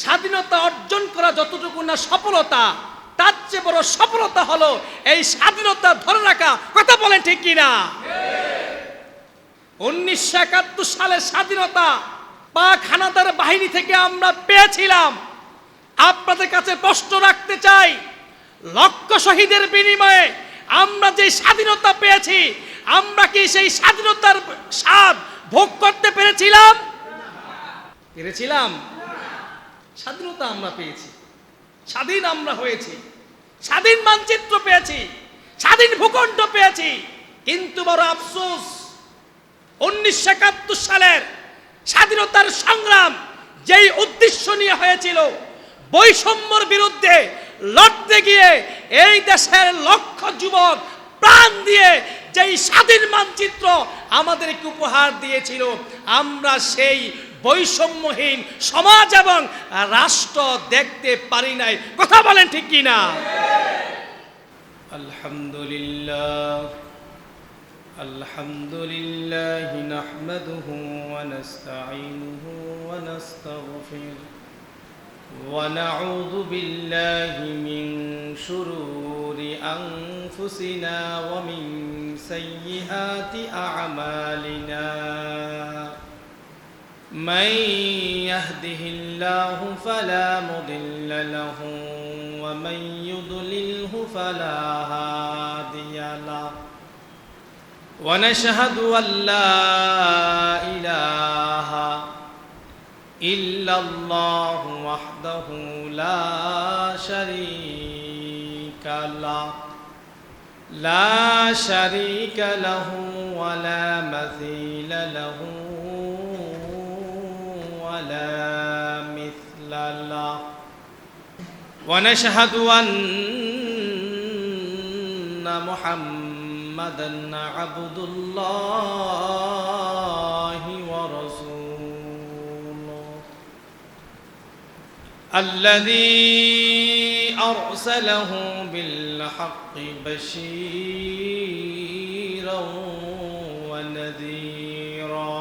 স্বাধীনতা অর্জন করা যতটুকু না সফলতা, তার চেয়ে বড় সফলতা হলো এই স্বাধীনতা ধরে রাখা। কথা বলেন ঠিক কিনা? 1971 সালের স্বাধীনতা পাক হানাদার বাহিনী থেকে আমরা পেয়েছিলাম। আপনাদের কাছে প্রশ্ন রাখতে চাই, লক্ষ শহীদের বিনিময়ে আমরা যে স্বাধীনতা পেয়েছি, আমরা কি সেই স্বাধীনতার স্বাদ ভোগ করতে পেরেছিলাম? স্বাধীনতা আমরা পেয়েছি, স্বাধীন আমরা হয়েছি, স্বাধীন মানচিত্র পেয়েছি, স্বাধীন ভূখণ্ড পেয়েছি। কিন্তু বড় আফসোস, 1971 সালের স্বাধীনতার সংগ্রাম যেই উদ্দেশ্য নিয়ে হয়েছিল, বৈষম্যর বিরুদ্ধে লড়তে গিয়ে এই দেশের লক্ষ যুবক প্রাণ দিয়ে যেই স্বাধীন মানচিত্র আমাদেরকে উপহার দিয়েছিল, আমরা সেই বৈষম্যহীন সমাজ এবং রাষ্ট্র দেখতে পারি নাই। কথা বলেন ঠিক কিনা? আলহামদুলিল্লাহ আলহামদুলিল্লাহি নাহমাদুহু ওয়া নাস্তাঈনুহু ওয়া নাস্তাগফিরুহু ওয়া নাউযু বিল্লাহি মিন শুরুরি আনফুসিনা ওয়া মিন সাইয়্যিআতি আ'মালিনা। من يهده الله فلا مضل له ومن يضلله فلا هادي له ونشهد أن لا إله إلا الله وحده لا شريك له ولا مثيل له ولا مثل له ونشهد أن محمدًا عبد الله ورسوله الذي أرسله بالحق بشيرًا ونذيرًا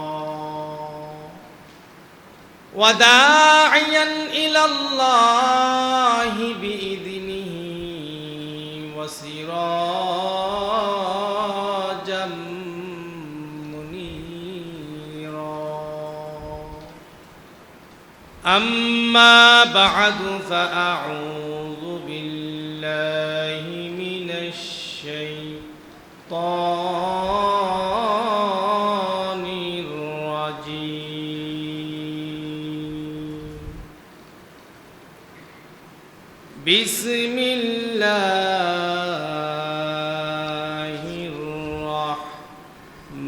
وداعيا إلى الله بإذنه وسراجا منيرا. أما بعد فأعوذ بالله من الشيطان بسم الله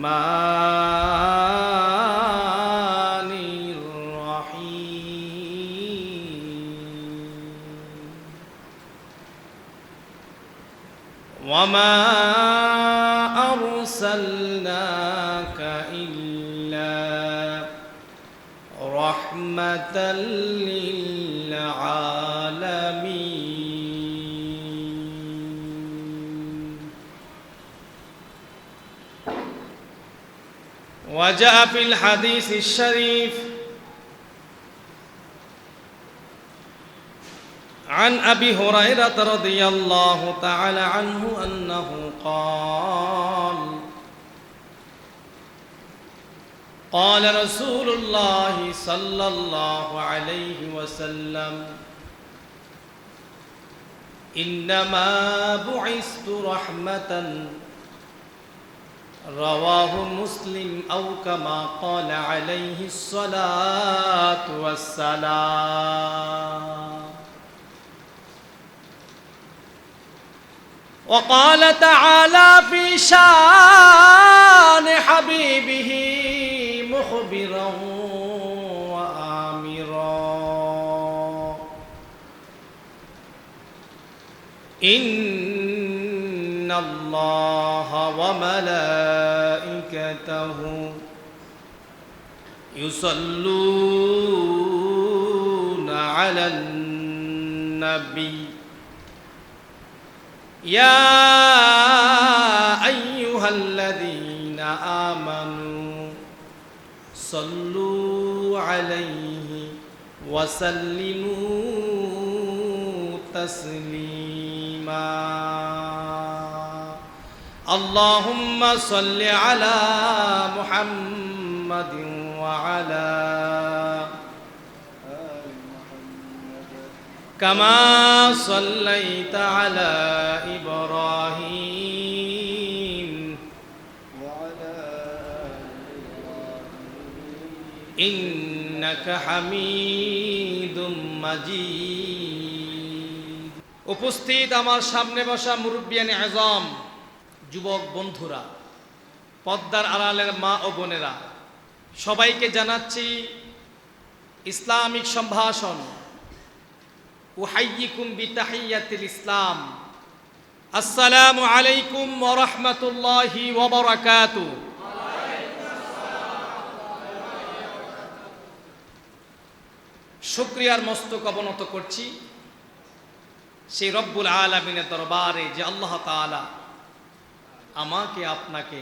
الرحمن الرحيم. وما أرسلناك إلا رحمة للعالمين. وجاء في الحديث الشريف عن أبي هريرة رضي الله تعالى عنه أنه قال قال رسول الله صلى الله عليه وسلم إنما بعثت رحمة. رواه مسلم أو كما قال عليه الصلاة والسلام. وقال تعالى في شان حبيبه مخبرا وآمرا إن الله وملائكته يصلون على النبي يا أيها الذين آمنوا صلوا عليه وسلموا تسليما اللهم صل على محمد وعلى كما صليت على إبراهيم إنك حميد مجيد উপস্থিত আমার সামনে বসা মুরব্বিয়ানে আজম, যুবক বন্ধুরা, পর্দার আড়ালের মা ও বোনেরা, সবাইকে জানাচ্ছি ইসলামিক সম্ভাষণ উহাইয়িকুম বিতাহিয়াতিল ইসলাম। আসসালামু আলাইকুম ওয়া রাহমাতুল্লাহি ওয়া বারাকাতুহু। শুকরিয়ার মস্তক অবনত করছি সেই রব্বুল আলামিনের দরবারে যে আল্লাহ তাআলা আমাকে আপনাকে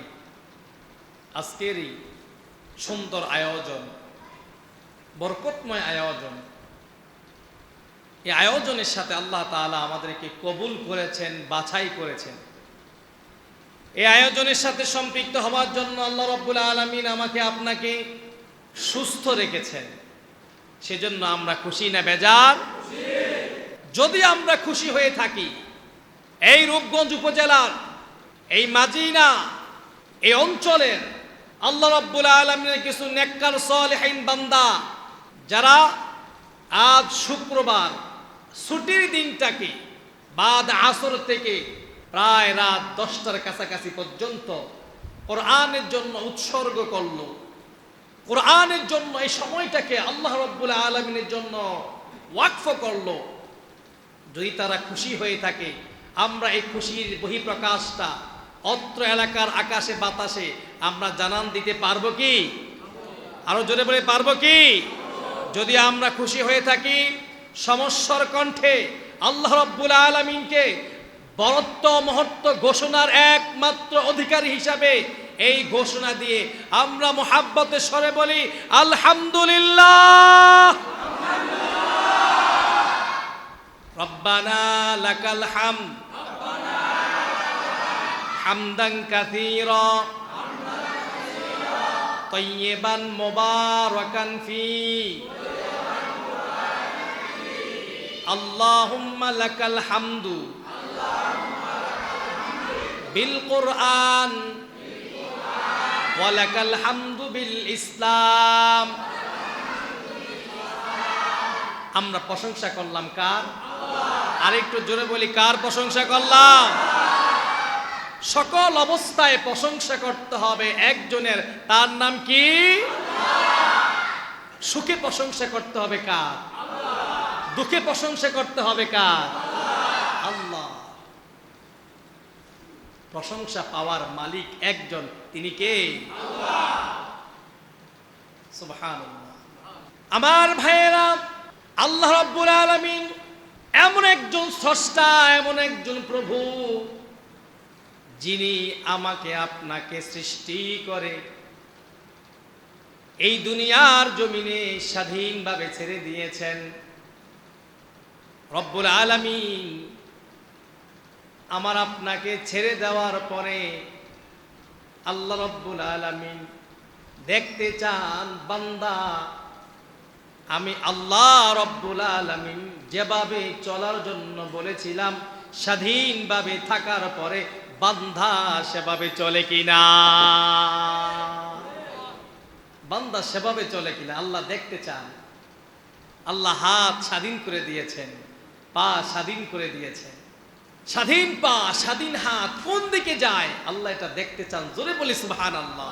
আজকের এই সুন্দর আয়োজন, বরকতময় আয়োজন, এই আয়োজনের সাথে আল্লাহ তাআলা আমাদেরকে কবুল করেছেন, বাছাই করেছেন। এই আয়োজনের সাথে সম্পৃক্ত হওয়ার জন্য আল্লাহ রব্বুল আলামিন আমাকে আপনাকে সুস্থ রেখেছেন। সেজন্য আমরা খুশি না বেজার? যদি আমরা খুশি হয়ে থাকি, এই রূপগঞ্জ উপজেলার এই মাজিনা এই অঞ্চলের আল্লাহ রাব্বুল আলামিনের কিছু নেককার সালেহিন বান্দা যারা আজ শুক্রবার ছুটির দিনটাকে বাদ আসর থেকে প্রায় রাত 10টার কাছাকাছি পর্যন্ত কোরআনের জন্য উৎসর্গ করলো, কোরআনের জন্য এই সময়টাকে আল্লাহ রাব্বুল আলামিনের জন্য ওয়াকফ করলো, যদি তারা খুশি হয়ে থাকে, আমরা এই খুশির বহিঃপ্রকাশটা অত্র এলাকার আকাশে বাতাসে আমরা জানান দিতে পারবো কি? আরো জোরে বলে পারবো কি? যদি আমরা খুশি হয়ে থাকি, সমস্বর কণ্ঠে আল্লাহ রাব্বুল আলামিনকে বরত্ব মহত্ব ঘোষণার একমাত্র অধিকারী হিসাবে এই ঘোষণা দিয়ে আমরা মুহাব্বতে স্বরে বলি আলহামদুলিল্লাহ। রব্বানা লাকাল হামদ হামদান কাসীরা তাইয়িবান মুবারাকান ফি আল্লাহুম্মা লাকাল হামদু বিল কুরআন ওয়া লাকাল হামদু বিল ইসলাম। আমরা প্রশংসা করলাম কার? আরেকটু জোরে বলি, কার প্রশংসা করলাম? সকল অবস্থায় প্রশংসা করতে হবে একজনের, তার নাম কি? সুখে প্রশংসা করতে হবে কার? দুঃখে প্রশংসা করতে হবে কার? আল্লাহ। প্রশংসা পাওয়ার মালিক একজন, তিনি কে? সুবহানাল্লাহ। আমার ভাইয়েরা, আল্লাহ রাব্বুল আলামিন এমন একজন স্রষ্টা, এমন একজন প্রভু, যিনি আমাকে আপনাকে সৃষ্টি করে এই দুনিয়ার জমিনে স্বাধীনভাবে ছেড়ে দিয়েছেন। রব্বুল আলামিন আমার আপনাকে ছেড়ে দেওয়ার পরে আল্লাহ রব্বুল আলামিন দেখতে চান, বান্দা আমি আল্লাহ রব্বুল আলামিন যেভাবে চলার জন্য বলেছিলাম স্বাধীনভাবে থাকার পরে বান্দা সেভাবে চলে কিনা, বান্দা সেভাবে চলে কিনা আল্লাহ দেখতে চান। আল্লাহ হাত স্বাধীন করে দিয়েছেন, পা স্বাধীন করে দিয়েছেন, স্বাধীন পা স্বাধীন হাত কোন দিকে যায় আল্লাহ এটা দেখতে চান। জোরে বলি সুবহানাল্লাহ।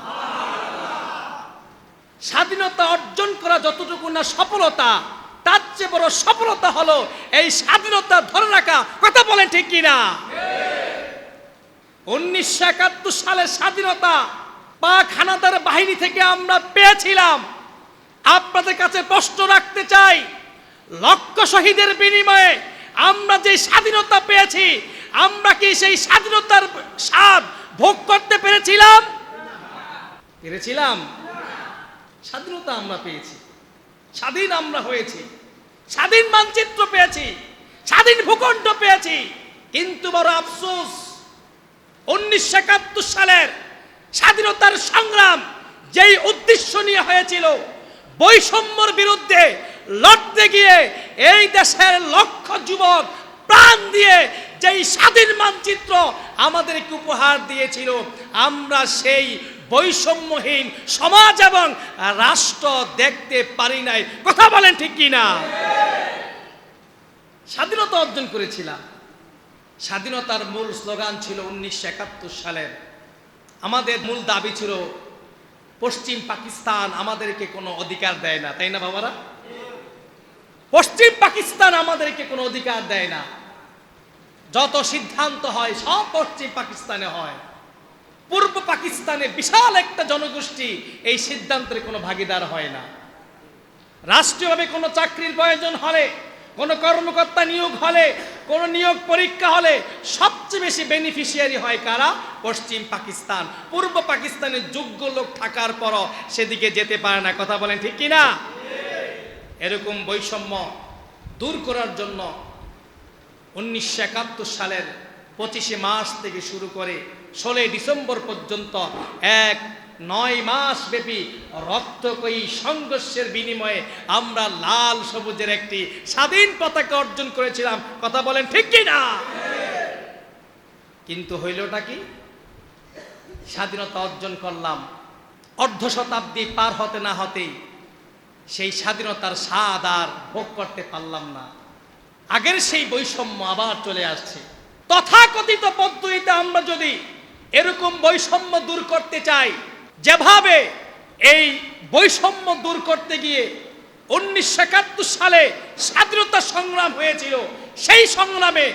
স্বাধীনতা অর্জন করা যতটুকু না সফলতা, তার চেয়ে বড় সফলতা হলো এই স্বাধীনতা ধরে রাখা। কথা বলেন ঠিক কিনা? 1971 সালের স্বাধীনতা পাক হানাদার বাহিনী থেকে আমরা পেয়েছিলাম। আপনাদের কাছে প্রশ্ন রাখতে চাই, লক্ষ শহীদের বিনিময়ে আমরা যে স্বাধীনতা পেয়েছি, আমরা কি সেই স্বাধীনতার স্বাদ ভোগ করতে পেরেছিলাম? পেরেছিলাম? স্বাধীনতা আমরা পেয়েছি, স্বাধীন আমরা হয়েছি, স্বাধীন মানচিত্র পেয়েছি, স্বাধীন ভূখণ্ড পেয়েছি, কিন্তু বড় আফসোস 1971 সালের স্বাধীনতার সংগ্রাম যেই উদ্দেশ্য নিয়ে হয়েছিল বৈষম্যর বিরুদ্ধে লড়তে গিয়ে এই দেশের লক্ষ যুবক প্রাণ দিয়ে যেই স্বাধীন মানচিত্র আমাদেরকে উপহার দিয়েছিল, আমরা সেই বৈষম্যহীন সমাজ এবং রাষ্ট্র দেখতে পারি নাই। কথা বলেন ঠিক কি না? স্বাধীনতা অর্জন করেছিলাম। স্বাধীনতার মূল স্লোগান ছিল 1971 সালের, আমাদের মূল দাবি ছিল পশ্চিম পাকিস্তান আমাদেরকে কোনো অধিকার দেয় না, তাই না বাবারা? পশ্চিম পাকিস্তান আমাদেরকে কোনো অধিকার দেয় না, যত সিদ্ধান্ত হয় সব পশ্চিম পাকিস্তানে হয়। পূর্ব পাকিস্তানে বিশাল একটা জনগোষ্ঠী এই সিদ্ধান্তের কোনো ভাগীদার হয় না। রাষ্ট্রীয়ভাবে কোনো চাকরির প্রয়োজন হলে, কোনো কর্মকর্তা নিয়োগ হলে, কোনো নিয়োগ পরীক্ষা হলে সবচেয়ে বেশি বেনিফিশিয়ারি হয় কারা? পশ্চিম পাকিস্তান। পূর্ব পাকিস্তানের যোগ্য লোক থাকার পরও সেদিকে যেতে পারে না। কথা বলেন ঠিক কিনা? এরকম বৈষম্য দূর করার জন্য 1971 সালের 25শে মার্চ থেকে শুরু করে 16 ডিসেম্বর পর্যন্ত 9 মাস ব্যাপী রক্তকয়ী সংঘর্ষের বিনিময়ে আমরা লাল সবুজের একটি স্বাধীন পতাকা অর্জন করেছিলাম। কথা বলেন ঠিক কি না? কিন্তু হইলটা কি? স্বাধীনতা অর্জন করলাম, অর্ধ শতাব্দী পার হতে না হতেই সেই স্বাধীনতার স্বাদ আর ভোগ করতে পারলাম না। আগের সেই বৈষম্য আবার চলে আসছে। তথাকথিত পদ্ধতিতে আমরা যদি এরকম বৈষম্য দূর করতে চাই, যেভাবে এই বৈষম্য দূর করতে গিয়ে 1971 সালে স্বাধীনতা সংগ্রাম হয়েছিল, সেই সংগ্রামে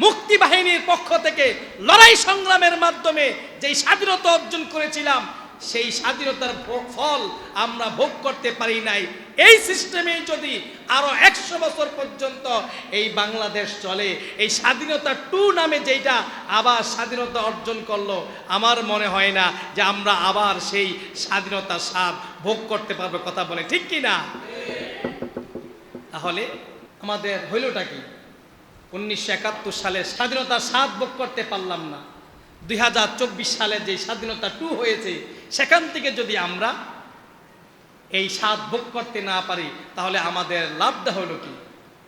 মুক্তি বাহিনীর পক্ষ থেকে লড়াই সংগ্রামের মাধ্যমে যেই স্বাধীনতা অর্জন করেছিলাম, সেই স্বাধীনতার ফল আমরা ভোগ করতে পারি নাই। এই সিস্টেমে যদি আরো 100 বছর পর্যন্ত এই বাংলাদেশ চলে, এই স্বাধীনতা 2 নামে যেটা আবার স্বাধীনতা অর্জন করলো, আমার মনে হয় না যে আমরা আবার সেই স্বাধীনতার স্বাদ ভোগ করতে পারবো। কথা বলে ঠিক কি না? তাহলে আমাদের হইলটা কি? 1971 সালে স্বাধীনতার স্বাদ ভোগ করতে পারলাম না। 2024 সালে যে স্বাধীনতা 2 হয়েছে, সেখান থেকে যদি আমরা এই স্বাদ ভোগ করতে না পারি, তাহলে আমাদের লাভটা হলো কি?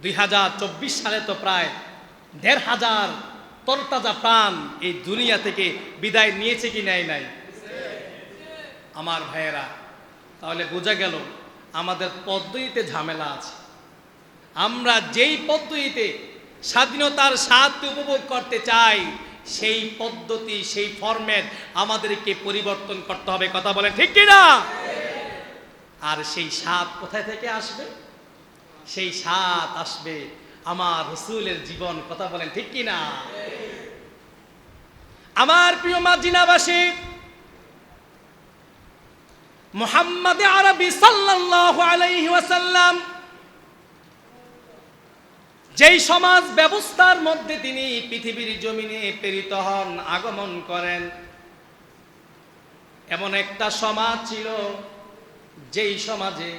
2024 সালে তো প্রায় 1,500 তরতাজা প্রাণ এই দুনিয়া থেকে বিদায় নিয়েছে কি নেয় নাই? আমার ভাইয়েরা, তাহলে বোঝা গেল আমাদের পদ্ধতিতে ঝামেলা আছে। আমরা যেই পদ্ধতিতে স্বাধীনতার স্বাদকে উপভোগ করতে চাই, সেই পদ্ধতি, সেই ফরম্যাট আমাদেরকে পরিবর্তন করতে হবে। কথা বলেন ঠিক কিনা? আর সেই স্বাদ কোথায় থেকে আসবে? সেই স্বাদ আসবে আমার রাসূলের জীবন। কথা বলেন ঠিক কিনা? আমার প্রিয় মাদিনাবাসী, মুহাম্মদ আরবি সাল্লাল্লাহু আলাইহি ওয়াসাল্লাম যেই সমাজ ব্যবস্থার মধ্যে তিনি পৃথিবীর জমিনে প্রেরিত হন, আগমন করেন, এমন একটা সমাজ ছিল যেই সমাজে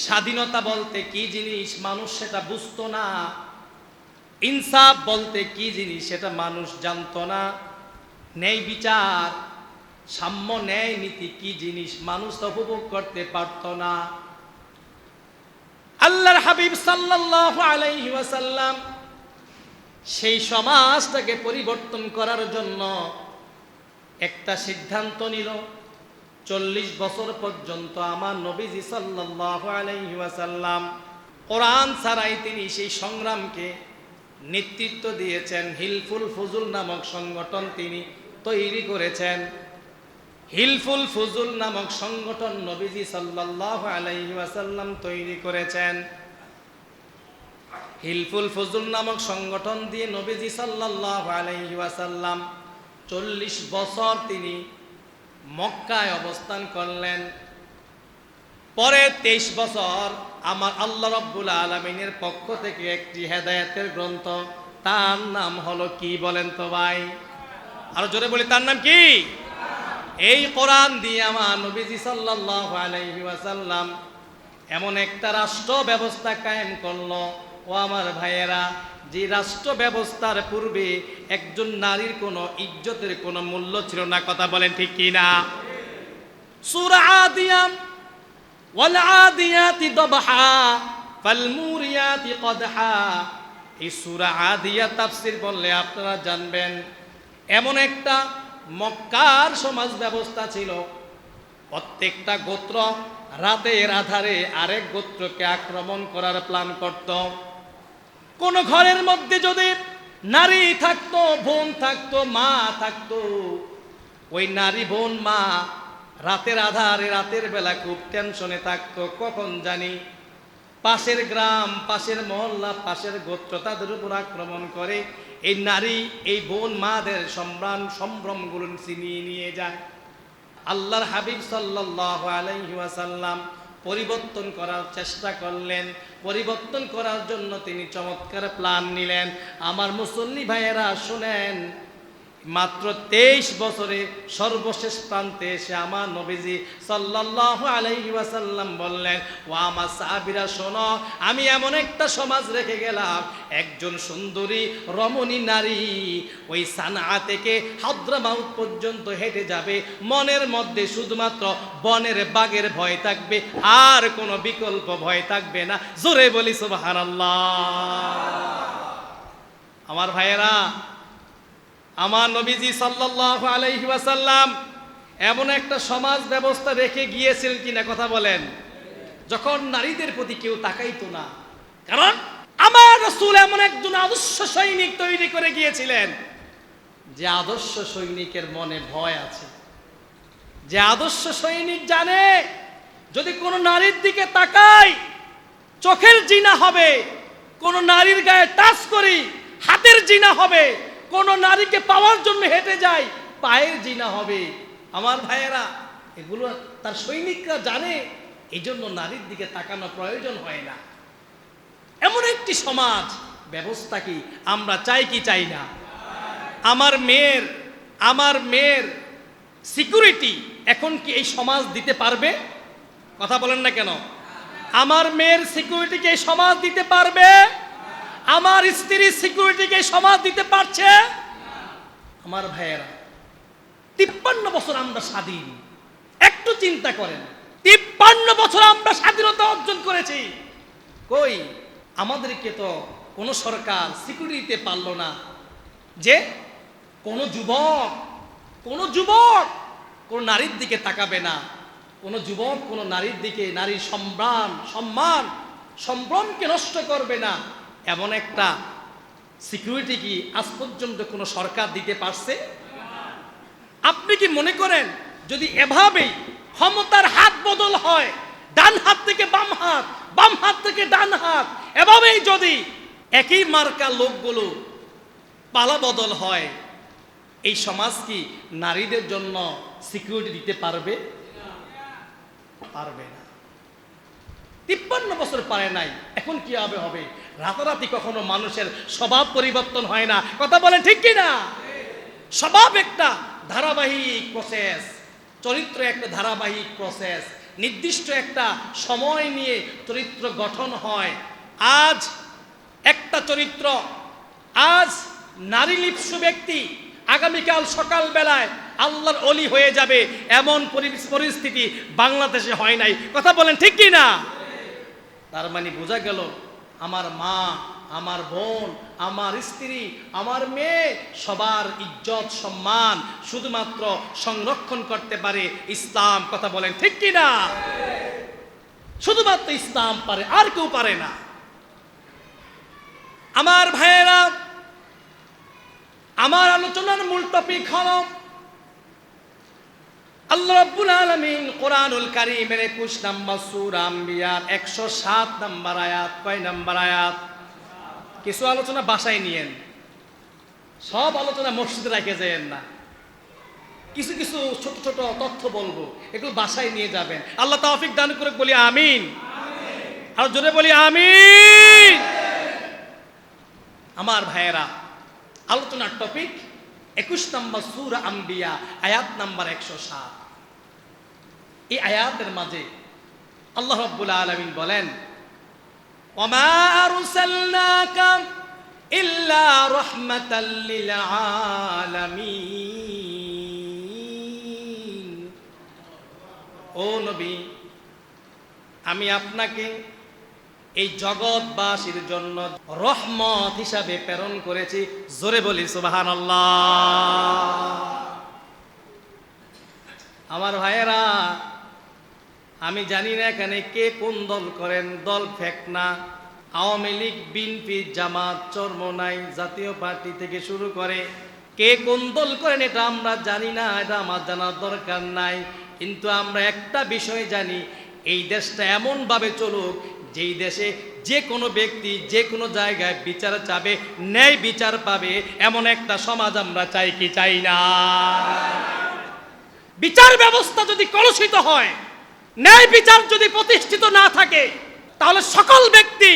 স্বাধীনতা বলতে কি জিনিস মানুষ সেটা বুঝতো না, ইনসাফ বলতে কি জিনিস সেটা মানুষ জানতো না, ন্যায় বিচার, সাম্য ন্যায় নীতি কি জিনিস মানুষ উপভোগ করতে পারত না। আল্লাহর হাবিব সাল্লাল্লাহু আলাইহি ওয়াসাল্লাম সেই সমাজটাকে পরিবর্তন করার জন্য একটা সিদ্ধান্ত নিল। 40 বছর পর্যন্ত আমার নবীজি সাল্লাল্লাহু আলাইহি ওয়াসাল্লাম কোরআন ছাড়াই তিনি সেই সংগ্রামকে নেতৃত্ব দিয়েছেন। হিলফুল ফুজুল নামক সংগঠন তিনি তৈরি করেছেন। হিলফুল ফুজুল নামক সংগঠন নবীজি সাল্লাল্লাহু আলাইহি ওয়াসাল্লাম তৈরি করেছেন। হিলফুল ফুজুল নামক সংগঠন দিয়ে নবীজি সাল্লাল্লাহু আলাইহি ওয়াসাল্লাম 40 বছর তিনি মক্কায় অবস্থান করলেন। পরে 23 বছর আমার আল্লাহ রাব্বুল আলামিনের পক্ষ থেকে একটি হেদায়েতের গ্রন্থ, তার নাম হলো কি বলেন তো ভাই? আরো জোরে বলি, তার নাম কি? এই কোরআন দিয়ে আমার নবীজি সাল্লাল্লাহু আলাইহি ওয়াসাল্লাম এমন একটা রাষ্ট্র ব্যবস্থা কায়েম করলো, ও আমার ভাইয়েরা, যে রাষ্ট্র ব্যবস্থার পূর্বে একজন নারীর কোনো ইজ্জতের কোনো মূল্য ছিল না। কথা বলেন ঠিক কি না? সূরা আদিয়াত, ওয়াল আদিয়াতি দবহা ফাল মুরিয়াতি কদহা। এই সূরা আদিয়াত তাফসীর বললে আপনারা জানবেন, এমন একটা মক্কার সমাজ ব্যবস্থা ছিল, প্রত্যেকটা গোত্র রাতের আধারে আরেক গোত্রকে আক্রমণ করার প্ল্যান করত। কোন ঘরের মধ্যে যদি নারী থাকতো, বোন থাকতো, মা থাকতো, ওই নারী বোন মা রাতের আধারে রাতের বেলা খুব টেনশনে থাকতো, কখন জানি পাশের গ্রাম, পাশের মহল্লা, পাশের গোত্র তাদের উপর আক্রমণ করে এই নারী, এই বোন মাদের সম্ভ্রমগুলো ছিনিয়ে নিয়ে যায়। আল্লাহর হাবিব সাল্লাল্লাহু আলাইহি ওয়াসাল্লাম পরিবর্তন করার চেষ্টা করলেন। পরিবর্তন করার জন্য তিনি চমৎকার প্ল্যান নিলেন। আমার মুসল্লি ভাইয়েরা শুনেন, মাত্র 23 বছরে সর্বশেষ প্রান্তে এসে আমার নবীজি সাল্লাল্লাহু আলাইহি ওয়াসাল্লাম বললেন, ও আমার সাহাবীরা শোনো, আমি এমন একটা সমাজ রেখে গেলাম, একজন সুন্দরী রমণী নারী ওই সানআ থেকে হাদ্রামাউত পর্যন্ত হেঁটে যাবে, মনের মধ্যে শুধুমাত্র বনের বাঘের ভয় থাকবে, আর কোনো বিকল্প ভয় থাকবে না। জোরে বলি সুবহানাল্লাহ। আমার ভাইয়েরা, আমার নবীজি সাল্লাল্লাহু আলাইহি ওয়াসাল্লাম এমন একটা সমাজ ব্যবস্থা রেখে গিয়েছিলেন কিনা কথা বলেন, যখন নারীদের প্রতি কেউ তাকাইতো না। কারণ আমার রাসূল এমন একজন আদর্শ সৈনিক তৈরি করে গিয়েছিলেন, যে আদর্শ সৈনিকের মনে ভয় আছে, যে আদর্শ সৈনিক জানে যদি কোনো নারীর দিকে তাকাই চোখের জিনা হবে, কোনো নারীর গায়ে টাচ করি হাতের জিনা হবে, কোন নারীকে পাওয়ার জন্য হেঁটে যায় পায়ের জিনা হবে। আমার ভাইয়েরা, এগুলো তার সৈনিকরা জানে, এই জন্য নারীর দিকে তাকানো প্রয়োজন হয় না। এমন একটি সমাজ ব্যবস্থা কি আমরা চাই কি চাই না? আমার মেয়ের সিকিউরিটি এখন কি এই সমাজ দিতে পারবে? কথা বলেন না কেন? আমার মেয়ের সিকিউরিটি কি এই সমাজ দিতে পারবে? আমার স্ত্রীর সিকিউরিটিকে সমাজ দিতে পারছে? আমার ভাইয়েরা, 53 বছর আমরা স্বাধীন। একটু চিন্তা করেন, 53 বছর আমরা স্বাধীনতা অর্জন করেছি, কই আমাদেরকে তো কোনো সরকার সিকিউরিটি দিতে পারলো না, যে কোনো যুবক কোনো নারীর দিকে তাকাবে না, কোনো যুবক কোনো নারীর দিকে, নারীর সম্ভ্রমকে নষ্ট করবে না, এমন একটা সিকিউরিটি কি আজ পর্যন্ত কোনো সরকার দিতে পারছে? আপনি কি মনে করেন যদি এভাবেই ক্ষমতার হাত বদল হয়, ডান হাত থেকে বাম হাত, বাম হাত থেকে ডান হাত, এভাবেই যদি একই মার্কা লোকগুলো পালা বদল হয়, এই সমাজ কি নারীদের জন্য সিকিউরিটি দিতে পারবে? পারবে না। 53 বছর পারে নাই, এখন কি হবে? রাতারাতি কখনো মানুষের স্বভাব পরিবর্তন হয় না। কথা বলেন ঠিক কি না? স্বভাব একটা ধারাবাহিক প্রসেস, চরিত্র একটা ধারাবাহিক প্রসেস, নির্দিষ্ট একটা সময় নিয়ে চরিত্র গঠন হয়। আজ একটা চরিত্র, আজ নারী লিপ্সু ব্যক্তি আগামীকাল সকাল বেলায় আল্লাহর ওলি হয়ে যাবে, এমন পরিস্থিতি বাংলাদেশে হয় নাই। কথা বলেন ঠিক কি না? তার মানে বোঝা গেল, আমার মা, আমার বোন, আমার স্ত্রী, আমার মেয়ে, সবার ইজ্জত সম্মান শুধুমাত্র সংরক্ষণ করতে পারে ইসলাম। কথা বলেন ঠিক কি না? শুধুমাত্র ইসলাম পারে, আর কেউ পারে না। আমার ভাইয়েরা, আমার আলোচনার মূল টপিক হলো আল্লাহ রাব্বুল আলামিন কোরআনুল কারীমের 21 নম্বর সূরা আম্বিয়ার 107 নম্বর আয়াত। কয় নম্বর আয়াত? কিছু আলোচনা বাসায় নিয়েন, সব আলোচনা মসজিদে রেখে যাবেন না। কিছু কিছু ছোট ছোট তথ্য বলবো, এগুলো বাসায় নিয়ে যাবেন। আল্লাহ তৌফিক দান করে বলি আমিন। আর জোরে বলি আমিন। আমার ভাইয়েরা, আলোচনার টপিক 21 নম্বর সূরা আম্বিয়া, আয়াত নাম্বার 107। এই আয়াতের মাঝে আল্লাহ রাব্বুল আলামিন বলেন, ওমা আরসালনাকা ইল্লা রাহমাতাল লিল আলামিন। ও নবী, আমি আপনাকে এই জগৎবাসীর জন্য রহমত হিসাবে প্রেরণ করেছি। জোরে বলি সুবহানাল্লাহ। আমার ভাইয়েরা, আমি জানি না এখানে কে কোন দল করেন, দল ফেক না। আওয়ামী লীগ, বিএনপি, জামাত, চরমোনাই, জাতীয় পার্টি থেকে শুরু করে কে কোন দল করেন এটা আমরা জানি না, এটা আমার জানার দরকার নাই। কিন্তু আমরা একটা বিষয় জানি, এই দেশটা এমনভাবে চলুক যেই দেশে যে কোনো ব্যক্তি যে কোনো জায়গায় বিচার চাবে, ন্যায় বিচার পাবে, এমন একটা সমাজ আমরা চাই কি চাই না? বিচার ব্যবস্থা যদি কলুষিত হয়, ন্যায় বিচার যদি প্রতিষ্ঠিত না থাকে, তাহলে সকল ব্যক্তি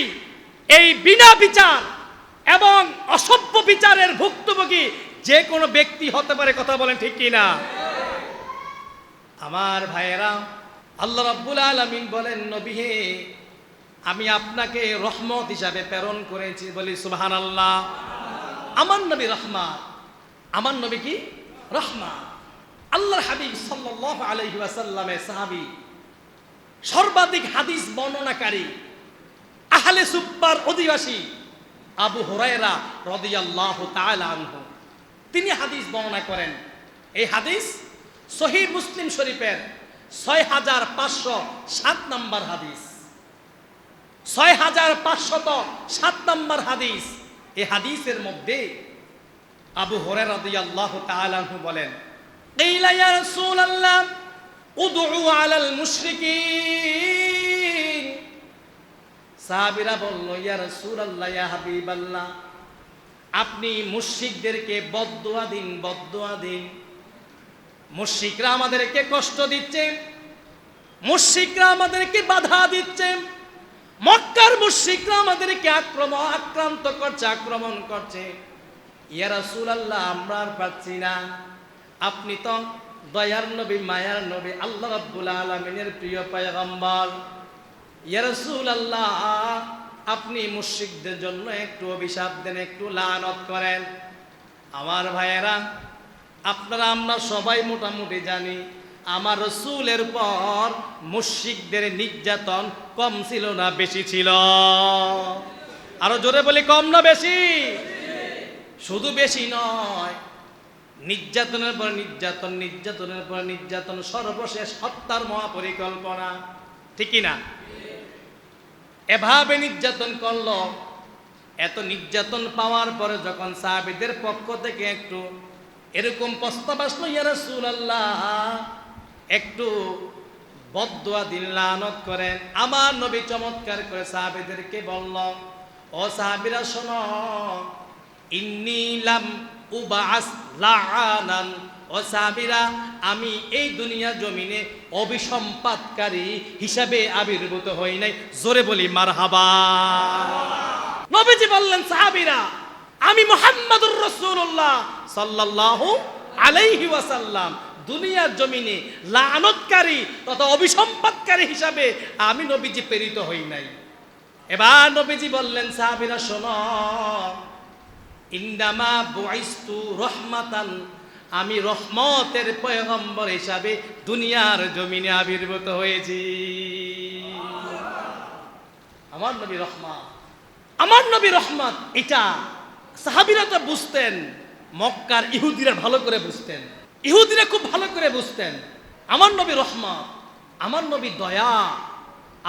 এই বিনা বিচার এবং অসভ্য বিচারের ভুক্তভোগী যে কোনো ব্যক্তি হতে পারে। কথা বলেন ঠিক কি না? আমার ভাইয়েরা, আল্লাহ রাব্বুল আলামিন বলেন, নবী হে, আমি আপনাকে রহমত হিসাবে প্রেরণ করেছি। বলি সুবহানাল্লাহ। আমার নবী রহমত। আমার নবী কি? রহমত। আল্লাহর হাবিব সাল্লাল্লাহু আলাইহি ওয়াসাল্লামের সাহাবী, সর্বাধিক হাদিস বর্ণনাকারী, আহলে সুফার অধিবাসী আবু হুরায়রা রাদিয়াল্লাহু তাআলা আনহু, তিনি হাদিস বর্ণনা করেন। এই হাদিস সহিহ মুসলিম শরীফের 6507 নম্বর হাদিস। 6507 নম্বর হাদিস। এই হাদিসের মধ্যে আবু হুরায়রা রাদিয়াল্লাহু তাআলা আনহু বলেন, কিলা ইয়া রাসূলুল্লাহ উদউ আলাল মুশরিকিন। সাহাবীরা বলল, ইয়া রাসূলুল্লাহ, ইয়া হাবিবাল্লাহ, আপনি মুশরিকদেরকে বদদুয়া দিন, বদদুয়া দিন। মুশরিকরা আমাদেরকে কষ্ট দিচ্ছে, মুশরিকরা আমাদেরকে বাধা দিচ্ছে, মক্কার মুশরিকরা আমাদেরকে আক্রান্ত করছে, আক্রমণ করছে। ইয়া রাসূলুল্লাহ, আমরা আর পাচ্ছি না। আপনি তো দয়ার নবী, মায়ার নবী, আল্লাহ রাব্বুল আলামিনের প্রিয় পয়গম্বর। ইয়া রাসূলুল্লাহ, আপনি মুশরিকদের জন্য একটু অভিশাপ দেন, একটু লানত করেন। আমার ভাইয়েরা, আপনারা আমরা সবাই মোটামুটি জানি, আমার রাসূলের পর মুশরিকদের নির্যাতন কম ছিল না বেশি ছিল? আরো জোরে বলি, কম না বেশি? শুধু বেশি নয়, নির্যাতনের পর নির্যাতন, নির্যাতনের পর নির্যাতন, সর্বশেষ হত্যার মহাপরিকল্পনা। ঠিক কি না? এভাবে নির্যাতন করলো। এত নির্যাতন পাওয়ার পরে যখন সাহাবীদের পক্ষ থেকে একটু এরকম প্রস্তাব আসলো, ইয়া রাসূলুল্লাহ, একটু বদদুয়া দিন, লানত করেন। আমার নবী চমৎকার করে সাহাবীদেরকে বলল, ও সাহাবীরা শোনো, ইন্নী লাম উবাস লাআনান। ও সাহাবীরা, আমি এই দুনিয়া জমিনে অভিসম্পাদকারী হিসাবে আবির্ভূত হই নাই। জোরে বলি মারহাবা। নবীজি বললেন, সাহাবীরা, আমি মুহাম্মাদুর রাসূলুল্লাহ সাল্লাল্লাহু আলাইহি ওয়াসাল্লাম দুনিয়ার জমিনে লাআনতকারী তথা অভিসম্পাদকারী হিসাবে আমি নবীজি প্রেরিত হই নাই। এবার নবীজি বললেন, সাহাবীরা শোনো, ইন্নামা বুইস্তু রহমাতান, আমি রহমতের পয়গম্বর হিসাবে দুনিয়ার জমিনে আবির্ভূত হয়েছি। আমার নবী রহমত, আমার নবী রহমত। এটা সাহাবীরা তো বুঝতেন, মক্কার ইহুদিরা ভালো করে বুঝতেন, ইহুদিরা খুব ভালো করে বুঝতেন। আমার নবী রহমত, আমার নবী দয়া,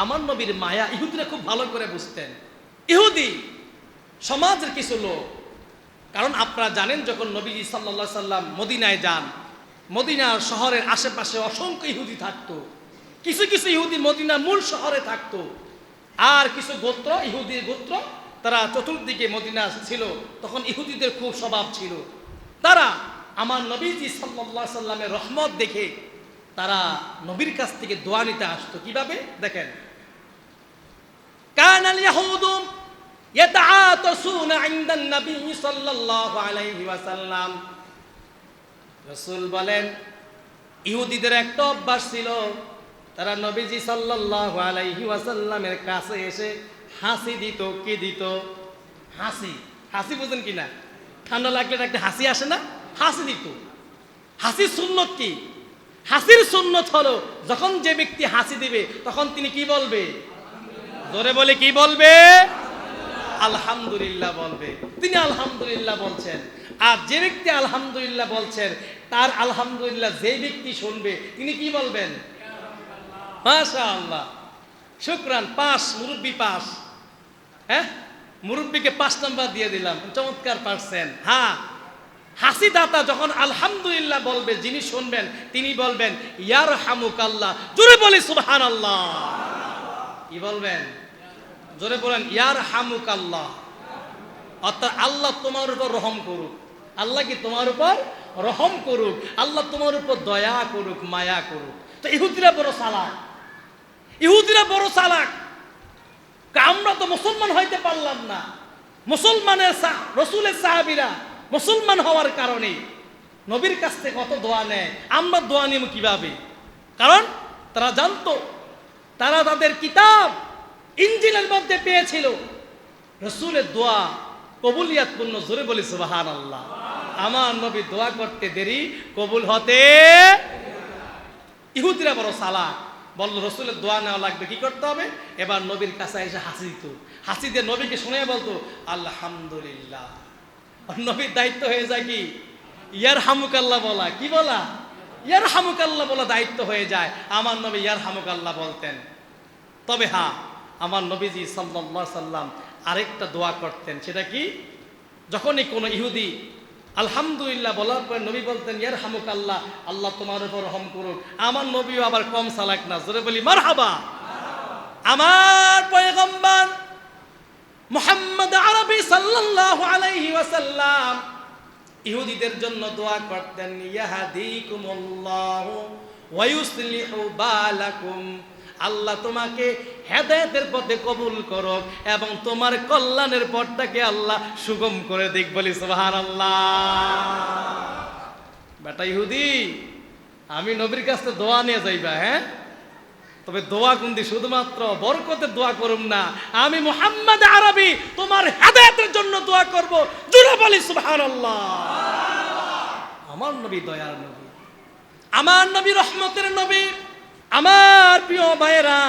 আমার নবীর মায়া, ইহুদিরা খুব ভালো করে বুঝতেন। ইহুদি সমাজের কিছু লোক, কারণ আপনারা জানেন, যখন নবীজি সাল্লাল্লাহু আলাইহি সাল্লাম মদিনায় যান, মদিনার শহরের আশেপাশে অসংখ্য ইহুদি থাকতো। কিছু কিছু ইহুদি মদিনার মূল শহরে থাকতো, আর কিছু গোত্র, ইহুদির গোত্র, তারা চতুর্দিকে মদিনা ছিল। তখন ইহুদিদের খুব স্বভাব ছিল, তারা আমার নবীজি সাল্লাল্লাহু আলাইহি সাল্লামের রহমত দেখে তারা নবীর কাছ থেকে দোয়া নিতে আসতো। কিভাবে দেখেন, কানাল ইয়াহুদু ইয়াতাআতাসুনা ইনদান নবী সাল্লাল্লাহু আলাইহি ওয়াসাল্লাম। রাসূল বলেন, ইহুদিদের একটা অভ্যাস ছিল, তারা নবীজি সাল্লাল্লাহু আলাইহি ওয়াসাল্লামের কাছে এসে হাসি দিত। কি দিত? হাসি। হাসি বুঝেন কিনা? ঠান্ডা লাগলে একটা হাসি আসে না, হাসি দিত। হাসির সুন্নত কি? হাসির সুন্নত হলো যখন যে ব্যক্তি হাসি দিবে তখন তিনি কি বলবে? জোরে বলে কি বলবে? আলহামদুলিল্লাহ বলবে। তিনি আলহামদুলিল্লাহ বলছেন। আর যে ব্যক্তি আলহামদুলিল্লাহ বলছেন তার আলহামদুলিল্লাহ যে ব্যক্তি শুনবে তিনি কি বলবেন? মাশাআল্লাহ, শুকরান। পাস, মুরব্বি পাস। হ্যাঁ, মুরব্বিকে 5 নাম্বার দিয়ে দিলাম, চমৎকার পারছেন। হ্যাঁ, হাসি দাতা যখন আলহামদুলিল্লাহ বলবে, যিনি শুনবেন তিনি বলবেন ইয়ারহামুকাল্লাহ। জোরে বলি সুবহানাল্লাহ। কি বলবেন? জোরে বলেন ইয়ারহামুকাল্লাহ। অর্থাৎ আল্লাহ তোমার উপর রহম করুক। আল্লাহ কি তোমার উপর রহম করুক, আল্লাহ তোমার উপর দয়া করুক, মায়া করুক। তো ইহুদিরা বড় চালাক, ইহুদিরা বড় চালাক। আমরা তো মুসলমান হইতে পারলাম না। মুসলমানের রসুলের সাহাবীরা মুসলমান হওয়ার কারণে নবীর কাছ থেকে কত দোয়া নেয়, আমরা দোয়া নিব কিভাবে? কারণ তারা জানতো, তারা তাদের কিতাব ইনজিলের মধ্যে পেয়েছিল রসুলের দোয়া কবুলিয়াতপূর্ণ। জোরে বলি সুবহানাল্লাহ। আমার নবী দোয়া করতে দেরি, কবুল হতে। ইহুদিরা বড় চালাক, বলল রসুলের দোয়া নেওয়া লাগবে, কি করতে হবে? এবার নবীর কাছে এসে হাসি দিত। হাসি দিয়ে নবীকে শুনে বলতো আলহামদুলিল্লাহ। নবীর দায়িত্ব হয়ে যায় কি? ইয়ারহামুকাল্লাহ বলা। কি বলা? ইয়ারহামুকাল্লাহ বলা দায়িত্ব হয়ে যায়। আমার নবী ইয়ারহামুকাল্লাহ বলতেন। তবে হ্যাঁ, আমার নবীজি সাল্লাল্লাহু আলাইহি সাল্লাম আরেকটা দোয়া করতেন। সেটা কি? যখনই কোনো ইহুদি আলহামদুলিল্লাহ বলার পর নবী বলতেন ইয়ারহামুকাল্লাহ, আল্লাহ তোমার উপর রহম করুক। আমার নবীও আবার কম চালাক না। জোরে বলি মারহাবা। আমার পয়গম্বর মুহাম্মদ আরবি সাল্লাল্লাহু আলাইহি ওয়াসাল্লাম ইহুদিদের জন্য দোয়া করতেন ইয়াহদিকুমুল্লাহু ওয়া ইউসলিহু বালাকুম। আল্লাহ তোমাকে হেদায়েতের পথে কবুল করুক এবং তোমার কল্যাণের পথটাকে আল্লাহ সুগম করে দিক। বলি সুবহানাল্লাহ। বেটা ইহুদি, আমি নবীর কাছে দোয়া নিয়ে যাইবা? হ্যাঁ, তবে দোয়া কুন্দি শুধুমাত্র বরকতের দোয়া করুম না, আমি মুহাম্মদ আরবি তোমার হেদায়েতের জন্য দোয়া করব। জোরে বলি সুবহানাল্লাহ। আমার নবী দয়ার নবী, আমার নবী রহমতের নবী। আমার প্রিয় ভাইয়েরা,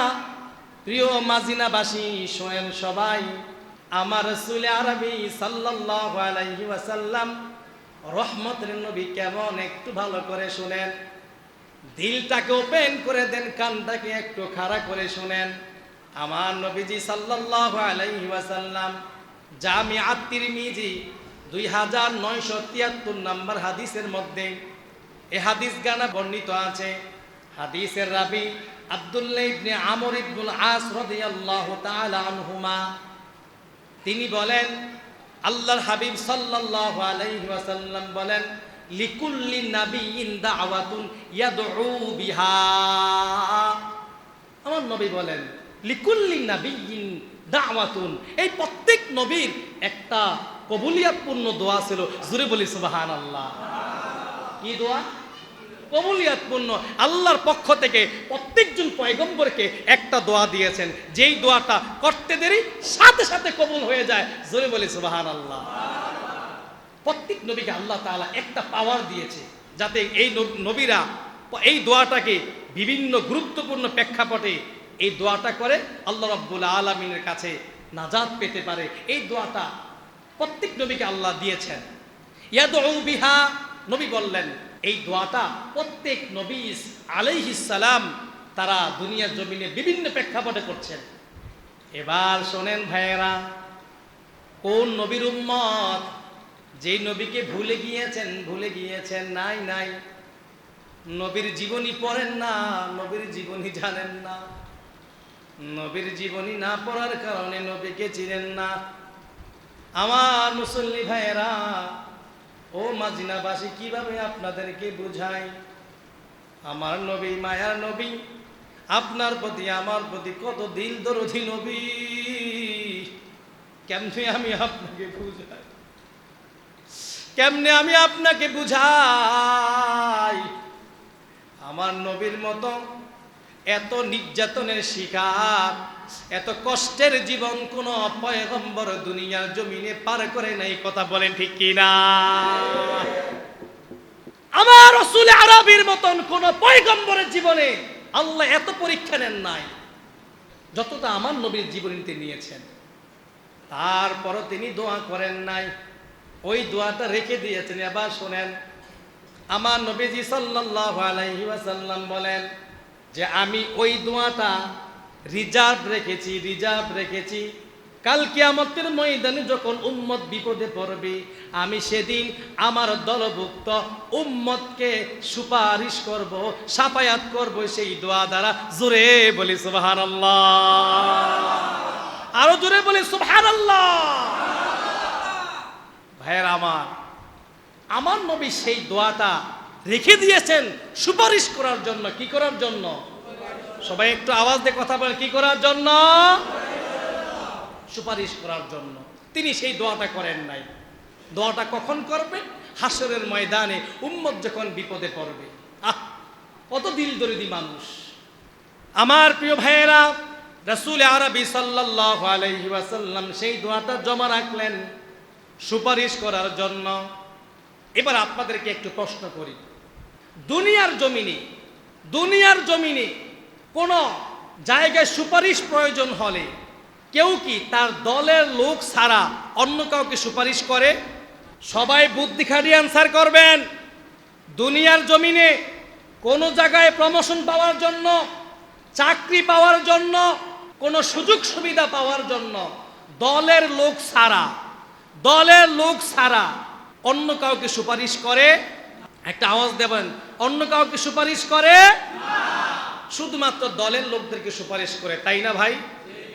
প্রিয় মাজিনাবাসী, শোনেন সবাই, আমার রাসূল আরবি সাল্লাল্লাহু আলাইহি ওয়াসাল্লাম রহমতের নবী কেমন একটু ভালো করে শুনেন। দিলটাকে ওপেন করে দেন, কানটাকে একটু খাড়া করে শুনেন। আমার নবীজি সাল্লাল্লাহু আলাইহি ওয়াসাল্লাম জামিআত তিরমিজি 2973 নম্বর হাদিসের মধ্যে এই হাদিস গানা বর্ণিত আছে। হাদিসের রাবি আব্দুল্লাহ ইবনে আমর ইবনুল আস রাদিয়াল্লাহু তাআলা আনহুমা, তিনি বলেন আল্লাহর হাবিব সাল্লাল্লাহু আলাইহি ওয়াসাল্লাম বলেন লিকুল্লি নাবিয়িন দাওয়াতুন ইয়াদউ বিহা। আমার নবী বলেন লিকুল্লি নাবিয়িন দাওয়াতুন, এই প্রত্যেক নবীর একটা কবুলিয়াতপূর্ণ দোয়া ছিল। জোরে বলি সুবহানাল্লাহ। কি দোয়া? কবুলিয়াতপূর্ণ। আল্লাহর পক্ষ থেকে প্রত্যেকজন পয়গম্বরকে একটা দোয়া দিয়েছেন, যেই দোয়াটা করতে দেরি সাথে সাথে কবুল হয়ে যায়। জোরে বলি সুবহানাল্লাহ। প্রত্যেক নবীকে আল্লাহ তাআলা একটা পাওয়ার দিয়েছে, যাতে এই নবীরা এই দোয়াটাকে বিভিন্ন গুরুত্বপূর্ণ প্রেক্ষাপটে এই দোয়াটা করে আল্লাহ রাব্বুল আলামিনের কাছে নাজাত পেতে পারে। এই দোয়াটা প্রত্যেক নবীকে আল্লাহ দিয়েছেন। ইয়াদউ বিহা, নবী বললেন এই দোয়াটা প্রত্যেক নবী আলাইহিস সালাম তারা দুনিয়ার জমিনে বিভিন্ন প্রেক্ষাপটে করছেন। এবার শোনেন ভাইয়েরা, কোন নবীর উম্মত যেই নবীকে ভুলে গিয়েছেন? নাই, নবীর জীবনী পড়েন না, নবীর জীবনী জানেন না, নবীর জীবনী না পড়ার কারণে নবীকে চিনেন না। আমার মুসল্লি ভাইয়েরা, ও মাজিনাবাসী, কিভাবে আপনাদেরকে বুঝাই? আমার নবী মায়ার নবী, আপনার প্রতি আমার প্রতি কত দিল দরদি নবী। কেমনে আমি আপনাকে বুঝাই? কেমনে আমি আপনাকে বুঝাই? আমার নবীর মতো এত নির্যাতনের শিকার, এত কষ্টের জীবন কোন পয়গম্বর দুনিয়ার জমিনে পার করে নাই। কথা বলেন ঠিক কিনা? আমার রাসূল আরবীর মতন কোন পয়গম্বরের জীবনে আল্লাহ এত পরীক্ষা নেন নাই যতটা আমার নবীর জীবনীতে নিয়েছেন। তারপরও তিনি দোয়া করেন নাই, ওই দোয়াটা রেখে দিয়েছেন। এবার শোনেন, আমার নবীজি সাল্লাল্লাহু আলাইহি ওয়াসাল্লাম বলেন যে আমি ওই দোয়াটা রিজার্ভ রেখেছি কাল কিয়ামতের ময়দানে যখন উম্মত বিপদে পড়বে, আমি সেদিন আমার দলভুক্ত উম্মতকে সুপারিশ করব, শাফায়াত করব সেই দোয়া দ্বারা। জোরে বলি সুবহানাল্লাহ, আরো জোরে বলি সুবহানাল্লাহ। ভাইয়ের আমার নবী সেই দোয়াটা রেখে দিয়েছেন সুপারিশ করার জন্য। কি করার জন্য? সবাই একটু আওয়াজ দিয়ে কথা বলেন, কি করার জন্য? সুপারিশ করার জন্য। তিনি সেই দোয়াটা করেন নাই। দোয়াটা কখন করবেন? হাসরের ময়দানে উম্মত যখন বিপদে পড়বে। কত দিল দরিদি মানুষ। আমার প্রিয় ভাইয়েরা, রাসূল আরবী সাল্লাল্লাহু আলাইহি ওয়াসাল্লাম সেই দোয়াটা জমা রাখলেন সুপারিশ করার জন্য। এবার আপনাদেরকে একটু প্রশ্ন করি, দুনিয়ার জমিনে কোন জায়গায় সুপারিশ প্রয়োজন হলে কেউ কি তার দলের লোক ছাড়া অন্য কাউকে সুপারিশ করে? সবাই বুদ্ধি খাটিয়ে আনসার করবেন। দুনিয়ার জমিনে কোন জায়গায় প্রমোশন পাওয়ার জন্য, চাকরি পাওয়ার জন্য, কোন সুযোগ সুবিধা পাওয়ার জন্য দলের লোক ছাড়া অন্য কাউকে সুপারিশ করে? একটা আওয়াজ দেবেন, অন্য কাউকে সুপারিশ করে? শুধুমাত্র দলের লোকদেরকে সুপারিশ করে, তাই না ভাই?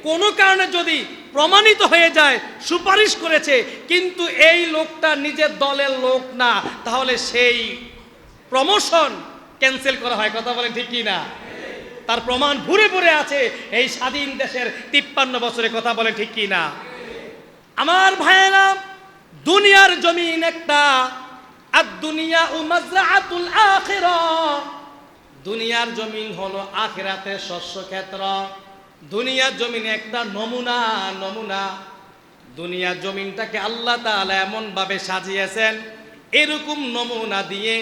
কোনো কারণে যদি প্রমাণিত হয়ে যায় সুপারিশ করেছে কিন্তু এই লোকটা নিজের দলের লোক না, তাহলে সেই প্রমোশন ক্যান্সেল করা হয়। কথা বলেন ঠিক কি না? তার প্রমাণ ভুরে ভুরে আছে এই স্বাধীন দেশের 53 বছরে। কথা বলেন ঠিক কি না? আমার ভাইয়েরা, দুনিয়ার জমিন একটা, আর দুনিয়া ও মাজরাআতুল আখিরাহ। দুনিয়ার জমিন হলো আখিরাতের শস্য ক্ষেত্র। দুনিয়ার জমিন একটা নমুনা। দুনিয়ার জমিনটাকে আল্লাহ তাআলা এমন ভাবে সাজিয়েছেন, এরকম নমুনা দিয়ে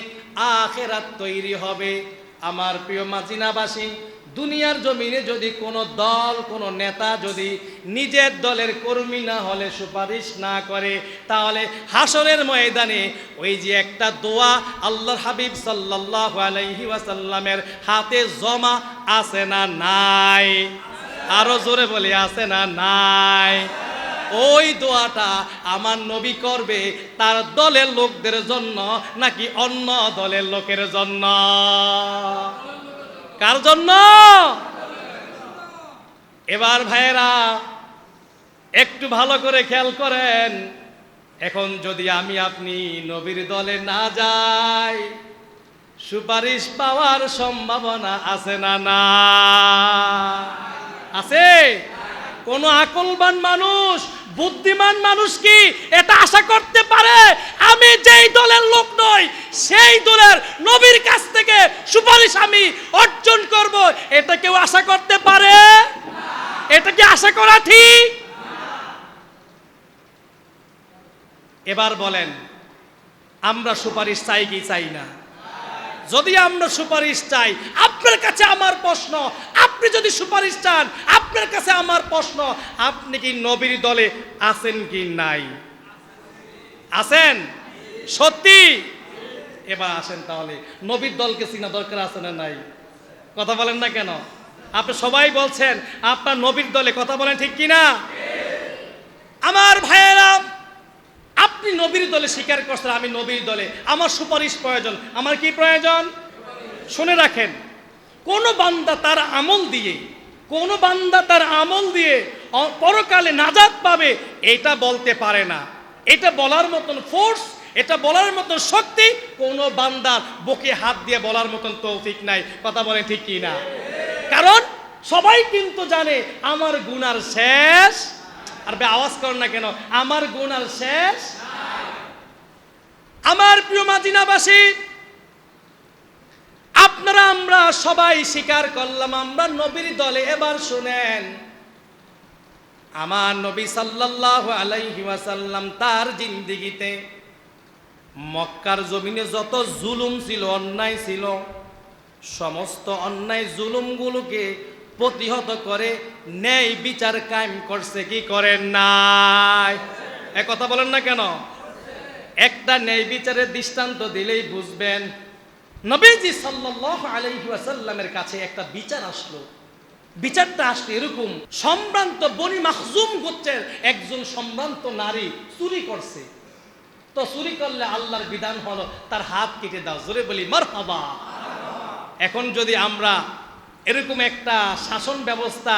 আখিরাত তৈরি হবে। আমার প্রিয় মাদিনাবাসী, দুনিয়ার জমিনে যদি কোনো দল, কোনো নেতা যদি নিজের দলের কর্মী না হলে সুপারিশ না করে, তাহলে হাসরের ময়দানে ওই যে একটা দোয়া আল্লাহর হাবিব সাল্লাল্লাহু আলাইহি ওয়াসাল্লামের হাতে জমা আছে না নাই? আরো জোরে বলি, আছে না নাই? ওই দোয়াটা আমার নবী করবে তার দলের লোকদের জন্য নাকি অন্য দলের লোকের জন্য? কার জন্য? এবার ভাইয়েরা একটু ভালো করে খেয়াল করেন, এখন যদি আমি আপনি নবীর দলে না যাই, সুপারিশ পাওয়ার সম্ভাবনা আছে না? না আছে? কোন আকলবান মানুষ, বুদ্ধিমান মানুষ কি এটা আশা করতে পারে আমি যেই দলের লোক নই সেই দলের নবীর কাছ থেকে সুপারিশ আমি অর্জন করব? এটা কেউ আশা করতে পারে? এটা কি আশা করা ঠিক? এবার বলেন, আমরা সুপারিশ চাই কি চাই না? যদি আমরা সুপারিশ চাই, আপনার কাছে আমার প্রশ্ন, আপনি যদি সুপারিশ চান, আপনার কাছে আমার প্রশ্ন, আপনি কি নবীর দলে আছেন কি নাই? আছেন? সত্যি? এবার আসেন তাহলে, নবীর দলকে চিনা দরকার আছে না নাই? কথা বলেন না কেন? আপনি সবাই বলছেন আপনার নবীর দলে। কথা বলেন ঠিক কিনা? আমার ভাইয়েরা, আপনি নবীর দলে স্বীকার করছেন আমি নবীর দলে, আমার সুপারিশ প্রয়োজন। আমার কি প্রয়োজন? শুনে রাখেন, কোন বান্দা তার আমল দিয়ে পরকালে নাজাত পাবে এটা বলতে পারে না। এটা বলার মতন ফোর্স, এটা বলার মতন শক্তি কোন বান্দার বুকে হাত দিয়ে বলার মতন তৌফিক নাই। কথা বলেন ঠিক কি না? কারণ সবাই কিন্তু জানে আমার গুনার শেষ। আর আওয়াজ করেন না কেন? আমার গুনার শেষ। আমার প্রিয় মাদিনাবাসী, আপনারা আমরা সবাই স্বীকার করলাম আমরা নবীর দলে। এবার শুনেন, আমার নবী সাল্লাল্লাহু আলাইহি ওয়াসাল্লাম তার জিন্দেগিতে মক্কার জমিনে যত জুলুম ছিল, অন্যায় ছিল, সমস্ত অন্যায় জুলুমগুলোকে প্রতিহত করে ন্যায় বিচার কায়েম করছে কি করেন নাই? এ কথা বলেন না কেন? একটা ন্যায় বিচারের দৃষ্টান্ত দিলেই বুঝবেন। নবীজি সাল্লাল্লাহু আলাইহি ওয়াসাল্লামের কাছে একটা বিচার আসলো। বিচারটা আসলে এরকম, সম্ভ্রান্ত বনি মাখজুম গোত্রের একজন সম্ভ্রান্ত নারী চুরি করছে। তো চুরি করলে আল্লাহর বিধান হলো তার হাত কেটে দাও। জোরে বলি মারহাবা। এখন যদি আমরা এরকম একটা শাসন ব্যবস্থা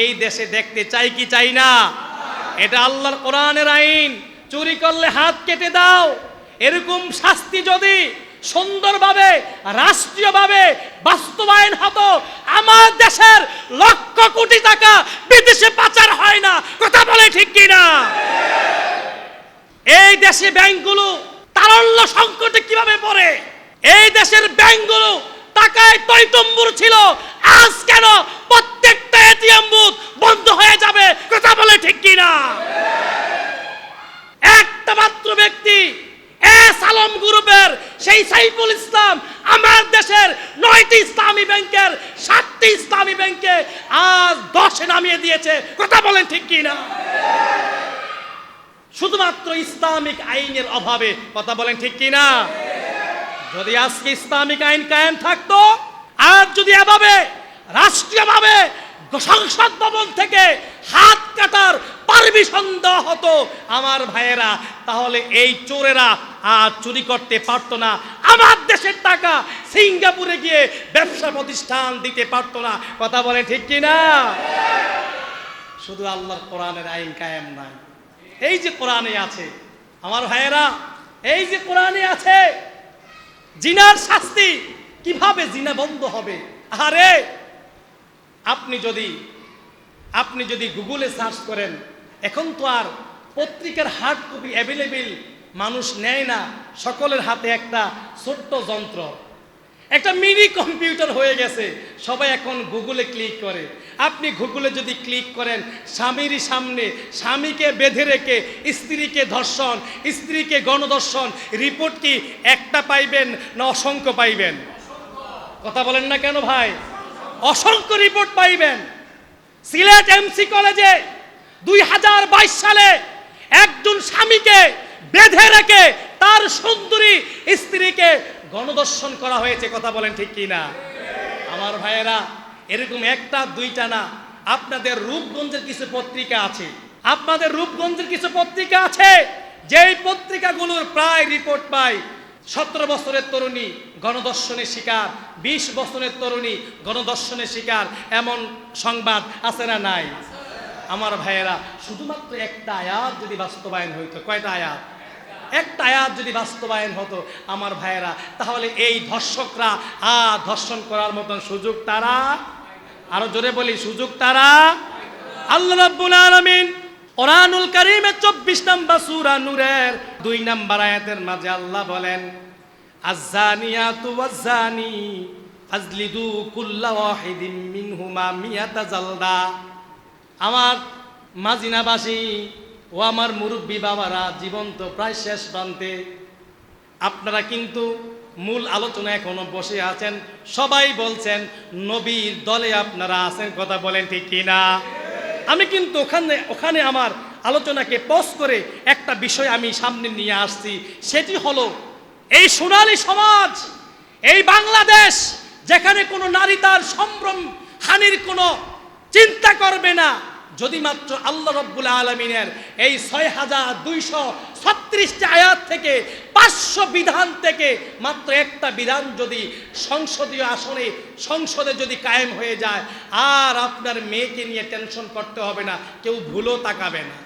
এই দেশে দেখতে চাই কি চাই না? এটা আল্লাহর কোরআনের আইন। চুরি করলে হাত কেটে দাও, এরকম শাস্তি যদি সুন্দরভাবে রাষ্ট্রীয়ভাবে বাস্তবায়ন হতো, আমার দেশের লক্ষ কোটি টাকা বিদেশে পাচার হয় না। কথা বলে ঠিক কিনা? এই দেশে ব্যাংকগুলো তারল্য সংকটে কিভাবে পড়ে? এই দেশের ব্যাংকগুলো টাকায় টইটম্বুর ছিল, আজ কেন প্রত্যেকটা এটিএম বুথ বন্ধ হয়ে যাবে? কথা বলে ঠিক কিনা? একটা মাত্র ব্যক্তি এস আলম গ্রুপের সেই সাইফুল ইসলাম আমার দেশের 9টি ইসলামী ব্যাংকের 7টি ইসলামী ব্যাংকে আজ 10-এ নামিয়ে দিয়েছে। কথা বলেন ঠিক কিনা? শুধুমাত্র ইসলামিক আইনের অভাবে। কথা বলেন ঠিক কিনা? যদি আজকে ইসলামিক আইন কায়েম থাকতো, আর যদি এভাবে রাষ্ট্রীয়ভাবে সংসদ ভবন থেকে হাত কাটার পারমিশন দেওয়া হতো আমার ভাইয়েরা, তাহলে এই চোরেরা আর চুরি করতে পারতো না। আমার দেশের টাকা সিঙ্গাপুরে গিয়ে ব্যবসা প্রতিষ্ঠান দিতে পারতো না। কথা বলেন ঠিক কিনা? শুধু আল্লাহর কোরআনের আইন কায়েম নাই। এই যে কোরআনে আছে আমার ভাইয়েরা, এই যে কোরআনে আছে জিনার শাস্তি, কিভাবে জিনা বন্ধ হবে? আরে আপনি যদি গুগলে সার্চ করেন, এখন তো আর পত্রিকার হার্ড কপি অ্যাভেলেবেল মানুষ নেয় না। সকলের হাতে একটা ছোট্ট যন্ত্র, একটা মিনি কম্পিউটার হয়ে গেছে। সবাই এখন গুগলে ক্লিক করে। আপনি গুগলে যদি ক্লিক করেন, স্বামীর সামনে স্বামীকে বেঁধে রেখে স্ত্রীকে ধর্ষণ, স্ত্রীকে গণধর্ষণ, রিপোর্ট কি একটা পাইবেন না অসংখ্য পাইবেন? কথা বলেন না কেন ভাই? অসংখ্য রিপোর্ট পাইবেন। সিলেট এমসি কলেজে 2022 সালে একজন স্বামীকে বেঁধে রেখে তার সুন্দরী স্ত্রীকে গণধর্ষণ করা হয়েছে। কথা বলেন ঠিক কিনা? আমার ভাইয়েরা, এরকম একটা দুইটা না, আপনাদের রূপগঞ্জের কিছু পত্রিকা আছে, যেই পত্রিকাগুলোর প্রায় রিপোর্ট পায় 17 বছরের তরুণী গণধর্ষণের শিকার, 20 বছরের তরুণী গণধর্ষণের শিকার, এমন সংবাদ আছে না নাই? আমার ভাইয়েরা, শুধুমাত্র একটা আয়াত যদি বাস্তবায়ন হইতো, কয়টা আয়াত? একটা আয়াত যদি বাস্তবায়ন হতো আমার ভাইয়েরা, তাহলে এই ধর্ষকরা ধর্ষণ করার মতন সুযোগ তারা, আরো জোরে বলি, সুযোগ তারা। আল্লাহ রাব্বুল আলামিন কোরআনুল কারীমের 24 নম্বর সূরা নূরের 2 নম্বর আয়াতের মাঝে আল্লাহ বলেন, আয-যানিয়াতু ওয়াজ-যানি ফাজলিদু কুল্লা ওয়াহিদিম মিনহুমা মিয়াতা জালদা। আমার মাজিনাবাসী ও আমার মুরব্বী বাবারা, জীবন্ত প্রায় শেষ প্রান্তে, আপনারা কিন্তু মূল আলোচনা এখনো বসে আছেন, সবাই বলছেন নবীর দলে আপনারা আছেন। কথা বলেন ঠিক কিনা? আমি কিন্তু ওখানে আমার আলোচনাকে পজ করে একটা বিষয় আমি সামনে নিয়ে আসছি, সেটি হলো এই সোনালী সমাজ, এই বাংলাদেশ, যেখানে কোনো নারী তার সম্ভ্রম হানির কোনো চিন্তা করবে না, যদি মাত্র আল্লাহ রাব্বুল আলামিনের এই 6236টি আয়াত থেকে 500 বিধান থেকে মাত্র একটা বিধান যদি সংসদীয় আসনে সংসদে যদি কায়েম হয়ে যায়, আর আপনার মেয়েকে নিয়ে টেনশন করতে হবে না, কেউ ভুলও তাকাবে না,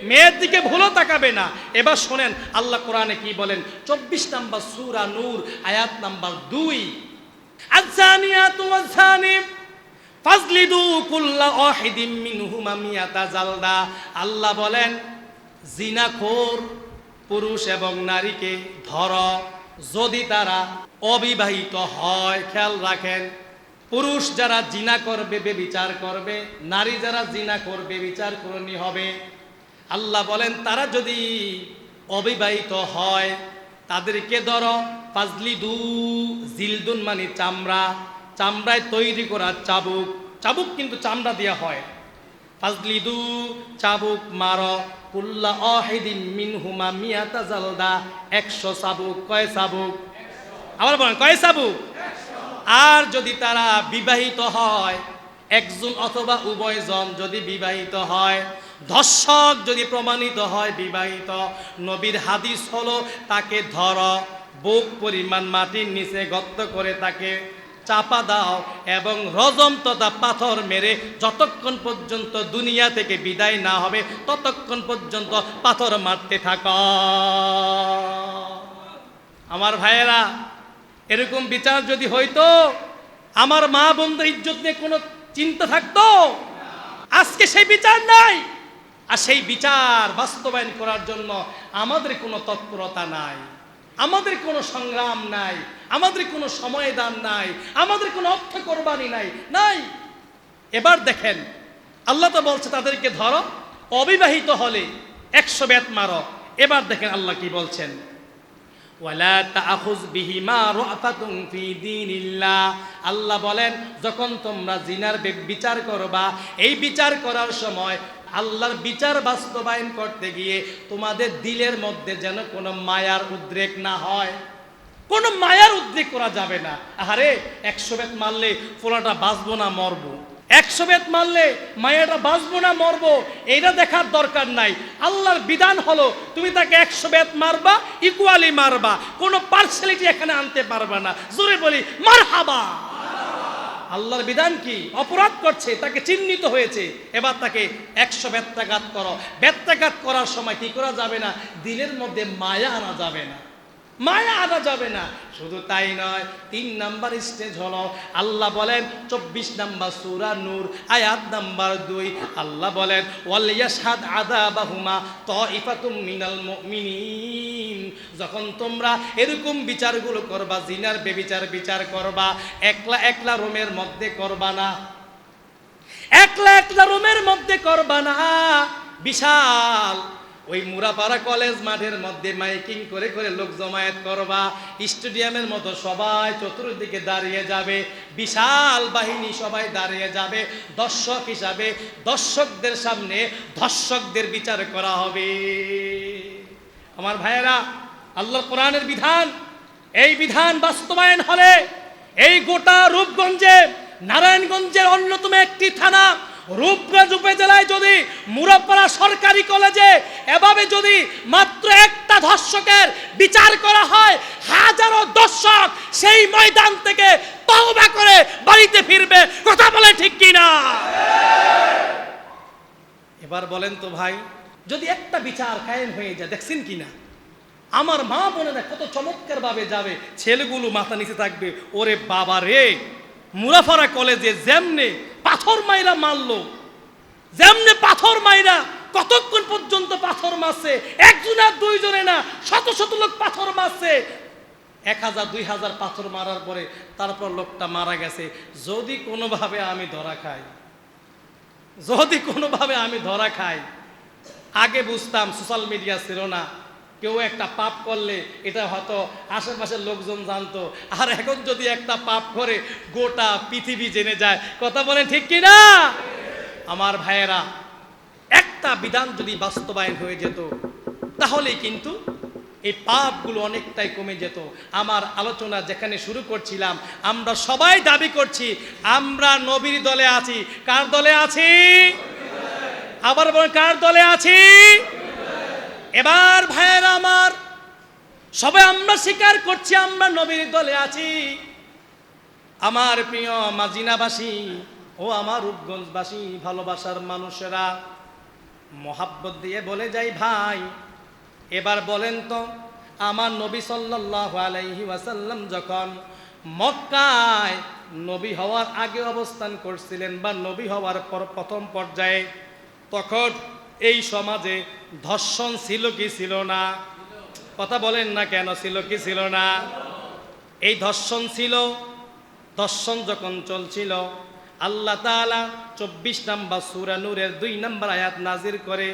মেয়ের দিকে ভুলও তাকাবে না। এবার শোনেন আল্লাহ কোরআনে কি বলেন, 24 নম্বর সূরা নূর আয়াত নাম্বার 2, আয-যানিয়াতু ওয়াজ-যানি ফাজলিদু কুল্লা ওয়াহিদিম মিনহুমা মিয়াতা জালদা। আল্লাহ বলেন, জিনাখোর পুরুষ এবং নারীকে ধরো, যদি তারা অবিবাহিত হয়, খেয়াল রাখেন, পুরুষ যারা জিনা করবে বেবিচার করবে, নারী যারা জিনা করবে বিচার করণী হবে। আল্লাহ বলেন তারা যদি অবিবাহিত হয় তাদেরকে ধরো, ফাজলিদু, জিলদুন মানে চামড়া, চামড়ায় তৈরি করা চাবুক, চাবুক কিন্তু চামড়া দেওয়া হয়। ফাজলিদু, চাবুক মারো, কুল্লা ওয়াহিদিন মিনহুমা মিয়াতা জালদা, 100 চাবুক। কয় চাবুক? আবার বলেন কয় চাবুক? আর যদি তারা বিবাহিত হয়, একজন অথবা উভয়জন যদি বিবাহিত হয়, ধর্ষক যদি প্রমাণিত হয় বিবাহিত, নবীর হাদিস হলো তাকে ধরো, বুক পরিমাণ মাটির নিচে গর্ত করে তাকে চাপা দাও এবং রজম তথা পাথর মেরে যতক্ষণ পর্যন্ত দুনিয়া থেকে বিদায় না হবে ততক্ষণ পর্যন্ত পাথর মারতে থাকো। আমার ভাইয়েরা, এরকম বিচার যদি হইতো, আমার মা বোনদের ইজ্জত নিয়ে কোনো চিন্তা থাকতো? আজকে সেই বিচার নাই। আর সেই বিচার বাস্তবায়ন করার জন্য আমাদের কোনো তৎপরতা নাই, আমাদের কোনো সংগ্রাম নাই, আমাদের কোনো সময় দান নাই, আমাদের কোনো অর্থ কোরবানি নাই। এবার দেখেন, আল্লাহ তো বলছে তাদেরকে ধরো, অবিবাহিত হলে 100 বেত মারো। এবার দেখেন আল্লাহ কি বলছেন, ওয়ালা তাআখুয বিহিমা রাফাতুন ফি দীনিল্লাহ। আল্লাহ বলেন যখন তোমরা জিনার বিচার করবা, এই বিচার করার সময় আল্লাহর বিচার বাস্তবায়ন করতে গিয়ে তোমাদের দিলের মধ্যে যেন কোনো মায়ার উদ্রেক না হয়। কোনো মায়ার উদ্রেক করা যাবে না। আরে 100 বেত মারলে ফোলাটা বাঁচবো না মরবো, 100 বেত মারলে মায়াটা বাঁচবো না মরবো, এইটা দেখার দরকার নাই। আল্লাহর বিধান হলো তুমি তাকে 100 বেত মারবা, ইকুয়ালি মারবা, কোনো পার্সিয়ালিটি এখানে আনতে পারবা না। জোরে বলি মারহাবা। আল্লাহর বিধান কি? অপরাধ করছে, তাকে চিহ্নিত হয়েছে, এবার তাকে 100 বেত্রাঘাত করো। বেত্রাঘাত করার সময় কি করা যাবে না? দিলের মধ্যে মায়া আনা যাবে না, মায়া আনা যাবে না। শুধু তাই নয়, 3 নাম্বার স্টেজ হলো, আল্লাহ বলেন 24 নাম্বার সূরা নূর আয়াত নাম্বার 2, আল্লাহ বলেন ওয়াল ইয়াশহাদ আযাবাহুমা তাইফাতুম মিনাল মুমিনিন। যখন তোমরা এরকম বিচারগুলো করবা, জিনার বেবিচার বিচার করবা, একলা একলা রুমের মধ্যে করবা না, একলা একলা রুমের মধ্যে করবা না, বিশাল ওই মুরাপাড়া কলেজ মাঠের মধ্যে মাইকিং করে করে লোক জমায়েত করবা, স্টেডিয়ামের মতো সবাই চতুর্দিকে দাঁড়িয়ে যাবে, বিশাল বাহিনী সবাই দাঁড়িয়ে যাবে, দর্শক হিসাবে দর্শকদের সামনে ধর্ষকদের বিচার করা হবে। আমার ভাইয়েরা, আল্লাহর কোরআনের বিধান, এই বিধান বাস্তবায়ন হলে এই গোটা রূপগঞ্জে, নারায়ণগঞ্জের অন্যতম একটি থানা রূপগঞ্জ উপজেলায় যদি মুরাপাড়া সরকারি কলেজে এভাবে যদি মাত্র একটা ধর্ষকের বিচার করা হয়, হাজারো দর্শক সেই ময়দান থেকে তওবা করে বাড়িতে ফিরবে। কথা বলে ঠিক কিনা? এবার বলেন তো ভাই, যদি একটা বিচার কায়েম হয়ে যায়, দেখছেন কিনা আমার মা বোনেরা কত চমৎকার ভাবে যাবে, ছেলেগুলো মাথা নিচে থাকবে, ওরে বাবা রে, মুরাপাড়া কলেজে যেমনে পাথর মাইরা মারলো, যেমনে পাথর মাইরা কতক্ষণ পর্যন্ত পাথর মারছে, একজন আর দুইজনে না, শত শত লোক পাথর মারছে, 1000-2000 পাথর মারার পরে তারপর লোকটা মারা গেছে। যদি কোনোভাবে আমি ধরা খাই, যদি কোনোভাবে আমি ধরা খাই, আগে বুঝতাম সোশ্যাল মিডিয়া ছিল না, কেউ একটা পাপ করলে এটা হয়তো আশেপাশের লোকজন জানতো, আর এখন যদি একটা পাপ করে গোটা পৃথিবী জেনে যায়। কথা বলেন ঠিক কিনা? আমার ভাইয়েরা, একটা বিধান যদি বাস্তবায়ন হয়ে যেত তাহলেই কিন্তু এই পাপগুলো অনেকটাই কমে যেত। আমার আলোচনা যেখানে শুরু করছিলাম, আমরা সবাই দাবি করছি আমরা নবীর দলে আছি। কার দলে আছি? আবার বলেন কার দলে আছি? এবার ভাইয়েরা আমার, সবাই আমরা স্বীকার করছি আমরা নবীর দলে আছি। আমার প্রিয় মাজিনাবাসী ও আমার রূপগঞ্জবাসী, ভালোবাসার মানুষেরা, মোহাব্বত দিয়ে বলে যাই ভাই, এবার বলেন তো, আমার নবী সাল্লাল্লাহু আলাইহি ওয়াসাল্লাম যখন মক্কায় নবী হওয়ার আগে অবস্থান করছিলেন বা নবী হওয়ার পর প্রথম পর্যায়ে, তখন এই সমাজে ধর্ষণ ছিল কি ছিল না? কথা বলেন না কেন, ছিল কি ছিল না? এই ধর্ষণ ছিল। ধর্ষণ যখন চলছিল, আল্লাহ তাআলা 24 নম্বর সূরা নূরের 2 নম্বর আয়াত নাজির করে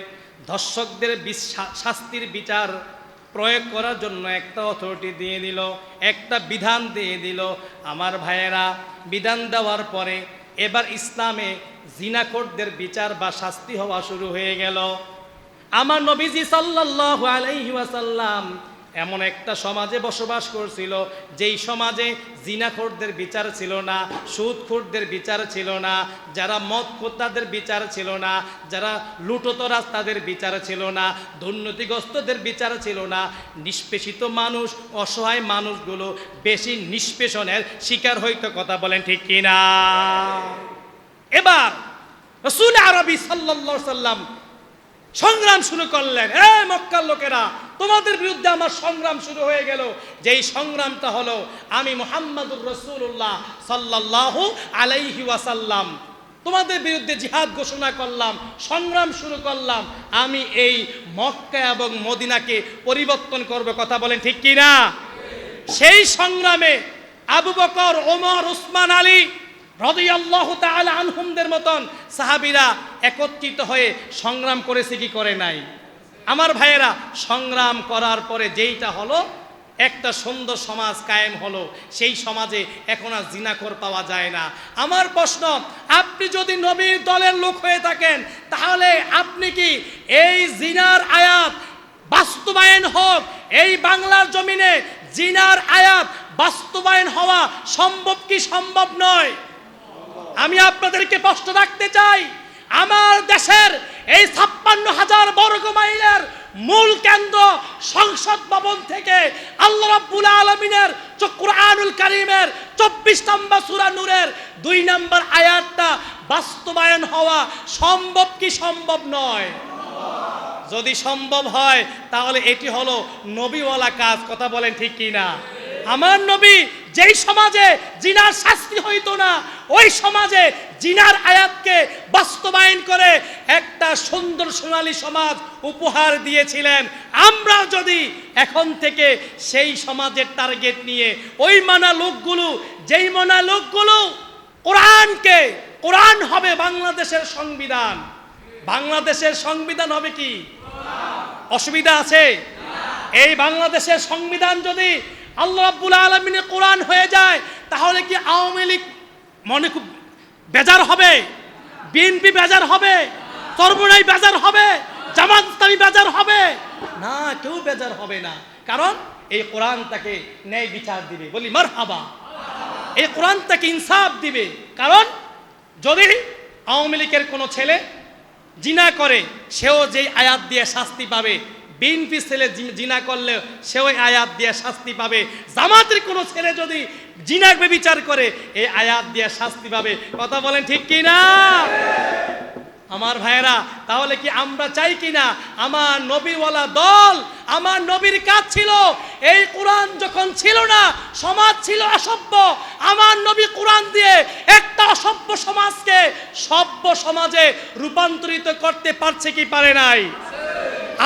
ধর্ষকদের শাস্তির বিচার প্রয়োগ করার জন্য একটা অথরিটি দিয়ে দিল, একটা বিধান দিয়ে দিল। আমার ভাইয়েরা, বিধান দেওয়ার পরে এবার ইসলামে জিনাখোরদের বিচার বা শাস্তি হওয়া শুরু হয়ে গেল। আমার নবীজি সাল্লাল্লাহু আলাইহি ওয়াসাল্লাম এমন একটা সমাজে বসবাস করছিল, যেই সমাজে জিনাখোরদের বিচার ছিল না, সুদখোরদের বিচার ছিল না, যারা মদখোর তাদের বিচার ছিল না, যারা লুটোতরাজ তাদের বিচার ছিল না, দুর্নীতিগ্রস্তদের বিচার ছিল না। নিষ্পেষিত মানুষ, অসহায় মানুষগুলো বেশি নিষ্পেষণের শিকার হইতো। কথা বলেন ঠিক কিনা? এবার রাসূল আরবি সাল্লাল্লাহু আলাইহি সাল্লাম সংগ্রাম শুরু করলেন। মক্কার লোকেরা, তোমাদের বিরুদ্ধে আমার সংগ্রাম শুরু হয়ে গেল। যেই সংগ্রামটা হলো, আমি মুহাম্মাদুর রাসূলুল্লাহ সাল্লাল্লাহু আলাইহি ওয়াসাল্লাম তোমাদের বিরুদ্ধে জিহাদ ঘোষণা করলাম, সংগ্রাম শুরু করলাম। আমি এই মক্কা এবং মদিনাকে পরিবর্তন করব। কথা বলেন ঠিক কি না? সেই সংগ্রামে আবু বকর, ওমর, উসমান, আলী রাদিয়াল্লাহু তাআলা আনহুমদের মতন সাহাবীরা একত্রিত হয়ে সংগ্রাম করেছে কি করে নাই? আমার ভাইয়েরা, সংগ্রাম করার পরে যেইটা হলো, একটা সুন্দর সমাজ কায়েম হলো। সেই সমাজে এখন আর জিনাখোর পাওয়া যায় না। আমার প্রশ্ন, আপনি যদি নবীর দলের লোক হয়ে থাকেন, তাহলে আপনি কি এই জিনার আয়াত বাস্তবায়ন হোক, এই বাংলার জমিনে জিনার আয়াত বাস্তবায়ন হওয়া সম্ভব কি সম্ভব নয়? আমি আপনাদেরকে প্রশ্ন রাখতে চাই, আমার দেশের এই 56,000 বর্গ মাইলের মূল কেন্দ্র সংসদ ভবন থেকে আল্লাহ রাব্বুল আলামিনের কুরআনুল কারীমের 24 নম্বর সূরা নূরের 2 নম্বর আয়াতটা বাস্তবায়ন হওয়া সম্ভব কি সম্ভব নয়? যদি সম্ভব হয়, তাহলে এটি হলো নবীওয়ালা কাজ। কথা বলেন ঠিক কি না? আমার নবী যেই সমাজে জিনার শাস্তি হইতো না, ওই সমাজে জিনার আয়াতকে বাস্তবায়ন করে একটা সুন্দর সোনালী সমাজ উপহার দিয়েছিলেন। আমরা যদি এখন থেকে সেই সমাজের টার্গেট নিয়ে ওই মানা লোকগুলো, যেই মানা লোকগুলো কোরআনকে, কোরআন হবে বাংলাদেশের সংবিধান, বাংলাদেশের সংবিধান হবে কি? অসুবিধা আছে? এই বাংলাদেশের সংবিধান যদি আল্লাহ রাব্বুল আলামিনের কোরআন হয়ে যায়, তাহলে কি আওয়ামী লীগ মনে খুব বেজার হবে? বিএনপি বেজার হবে? চরমোনাই বেজার হবে? জামাত ইসলামী বেজার হবে? না, কেউ বেজার হবে না। কারণ এই কোরআন তাকে ন্যায় বিচার দিবে। বলি মারহাবা। এই কোরআন তাকে ইনসাফ দিবে। কারণ যদি আওয়ামী লীগের কোনো ছেলে জিনা করে, সেও যেই আয়াত দিয়ে শাস্তি পাবে, বিএনপি ছেলে জিনা করলে সেও আয়াত দিয়ে শাস্তি পাবে, জামাতের কোনো ছেলে যদি জিনা বিচার করে এই আয়াত দিয়ে শাস্তি পাবে। কথা বলেন ঠিক কি না? আমার ভাইয়েরা, তাহলে কি আমরা চাই কিনা আমার নবীওয়ালা দল, আমার নবীর কাজ ছিল এই কোরআন যখন ছিল না, সমাজ ছিল অসভ্য, আমার নবী কোরআন দিয়ে একটা অসভ্য সমাজকে সভ্য সমাজে রূপান্তরিত করতে পারছে কি পারে নাই?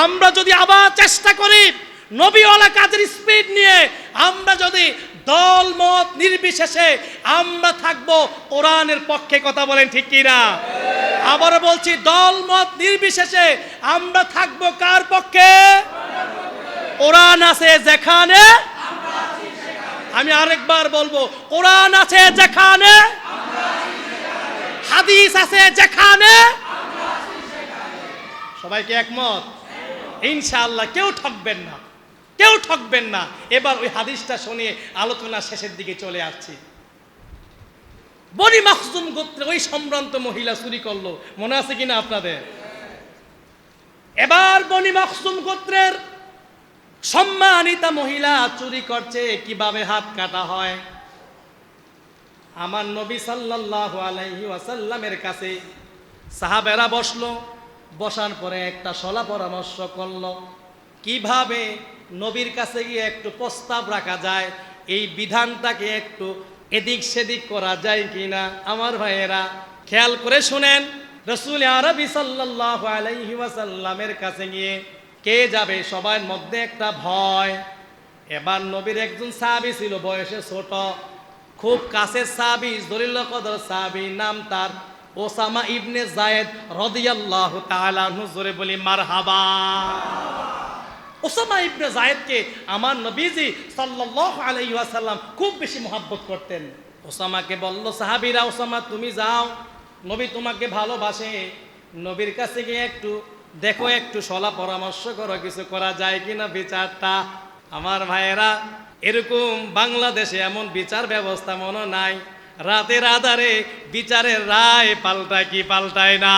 আমরা যদি আবার চেষ্টা করি নবীওয়ালা কাজের স্পিড নিয়ে, আমরা যদি দল মত নির্বিশেষে আমরা থাকবো কোরআনের পক্ষে। কথা বলেন ঠিক কি না? আবার বলছি, দল মত নির্বিশেষে আমরা থাকবো কার পক্ষে? কোরআন আছে যেখানে, আমি আরেকবার বলবো, কোরআন আছে যেখানে, হাদিস আছে যেখানে। সবাইকে একমত? ইনশাআল্লাহ কেউ ঠকবেন না, কেউ ঠকবেন না। এবার ওই হাদিসটা শুনিয়ে আলোচনা শেষের দিকে চলে আসছি। বনি মাখজুম গোত্রে ওই সম্ভ্রান্ত মহিলা চুরি করলো, মনে আছে কিনা আপনাদের? এবার বনি মাখজুম গোত্রের সম্মানিতা মহিলা চুরি করছে, কিভাবে হাত কাটা হয়। আমার নবী সাল্লাল্লাহু আলাইহি ওয়াসাল্লামের কাছে সাহাবেরা বসলো, বসার পরে একটা সলা পরামর্শ করলো, কিভাবে নবীর কাছে গিয়ে একটু প্রস্তাব রাখা যায়, এই বিধানটাকে একটু এদিক সেদিক করা যায় কিনা। আমার ভাইয়েরা খেয়াল করে শুনেন, রাসূল আরবি সাল্লাল্লাহু আলাইহি ওয়াসাল্লামের কাছে গিয়ে কে যাবে, সবার মধ্যে একটা ভয়। এবার নবীর একজন সাহাবী ছিল, বয়সে ছোট, খুব কাছের সাহাবী, জলিল কদর সাহাবী, নাম তার ওসামা ইবনে যায়েদ রাদিয়াল্লাহু তাআলা আনহু। জোরে বলি মারহাবা। ওসামা ইবনে যায়েদকে আমার নবীজি সাল্লাল্লাহু আলাইহি ওয়াসাল্লাম খুব বেশি মহব্বত করতেন। ওসামাকে বলল সাহাবীরা, ওসামা তুমি যাও, নবী তোমাকে ভালোবাসে, নবীর কাছে গিয়ে একটু দেখো, একটু সলা পরামর্শ করো, কিছু করা যায় কিনা বিচারটা। আমার ভাইয়েরা, এরকম বাংলাদেশে এমন বিচার ব্যবস্থা মনে নাই, রাতের আধারে বিচারের রায় পাল্টায় কি পাল্টায় না।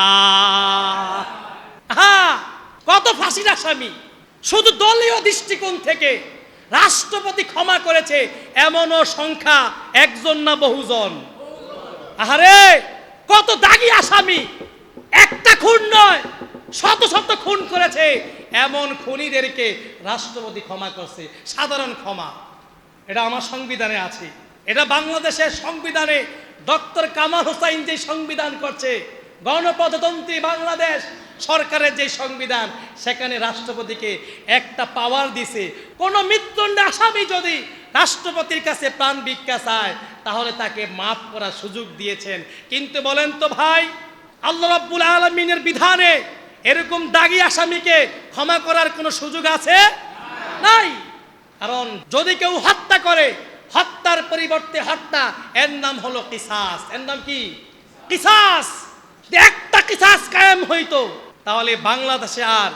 হ্যাঁ, কত ফাঁসির আসামি শুধু দলীয় দৃষ্টিকোণ থেকে রাষ্ট্রপতি ক্ষমা করেছে, এমনও সংখ্যা একজন না বহুজন। আরে কত দাগী আসামি, একটা খুন নয় শত শত খুন করেছে, এমন খুনিদেরকে রাষ্ট্রপতি ক্ষমা করছে, সাধারণ ক্ষমা। এটা আমার সংবিধানে আছে, এটা বাংলাদেশের সংবিধানে ডক্টর কামাল হোসাইন যে সংবিধান করছে, গণপ্রজাতন্ত্রী বাংলাদেশ সরকারের যে সংবিধান, সেখানে রাষ্ট্রপতিকে একটা পাওয়ার দিছে, কোন মৃত্যুদণ্ড আসামি যদি রাষ্ট্রপতির কাছে প্রাণ ভিক্ষা চায় তাহলে তাকে মাফ করার সুযোগ দিয়েছেন। কিন্তু বলেন তো ভাই, আল্লাহ রাব্বুল আলামিনের বিধানে এরকম দাগী আসামিকে ক্ষমা করার কোনো সুযোগ আছে? নাই। কারণ যদি কেউ হত্যা করে, হত্যার পরিবর্তে হত্যা, এর নাম হলো কিসাস। এর নাম কি? কিসাস। একটা কিসাস কায়েম হইতো তাহলে বাংলাদেশে আর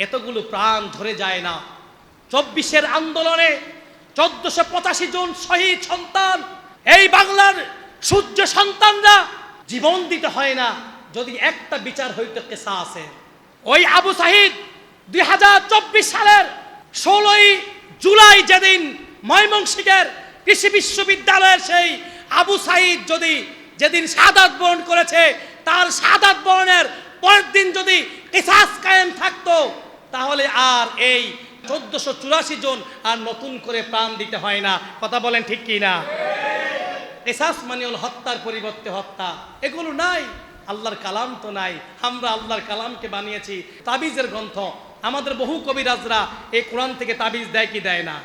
এতগুলো প্রাণ ধরে যায় না। 24-এর আন্দোলনে 1485 জন শহীদ সন্তান, এই বাংলার সূর্য সন্তানরা জীবন দিতে হয় না যদি একটা বিচার হইতো কিসাসে। ওই আবু সাঈদ 2024 সালের 16ই জুলাই যেদিন ময়মনসিংহের কৃষি বিশ্ববিদ্যালয়ের সেই আবু সাঈদ যেদিন শাহাদাত বরণ করেছে, তার শাহাদাত বরণের পরের দিন যদি কিসাস কায়েম থাকতো তাহলে আর এই 1484 জন আর নতুন করে প্রাণ দিতে হয় না। কথা বলেন ঠিক কি না? কিসাস মানে হল হত্যার পরিবর্তে হত্যা, এগুলো নাই। আল্লাহর কালাম তো নাই, আমরা আল্লাহর কালামকে বানিয়েছি তাবিজের গ্রন্থ। আমাদের বহু কবিরাজরা এই কোরআন থেকে তাবিজ দেয় কি দেয় না?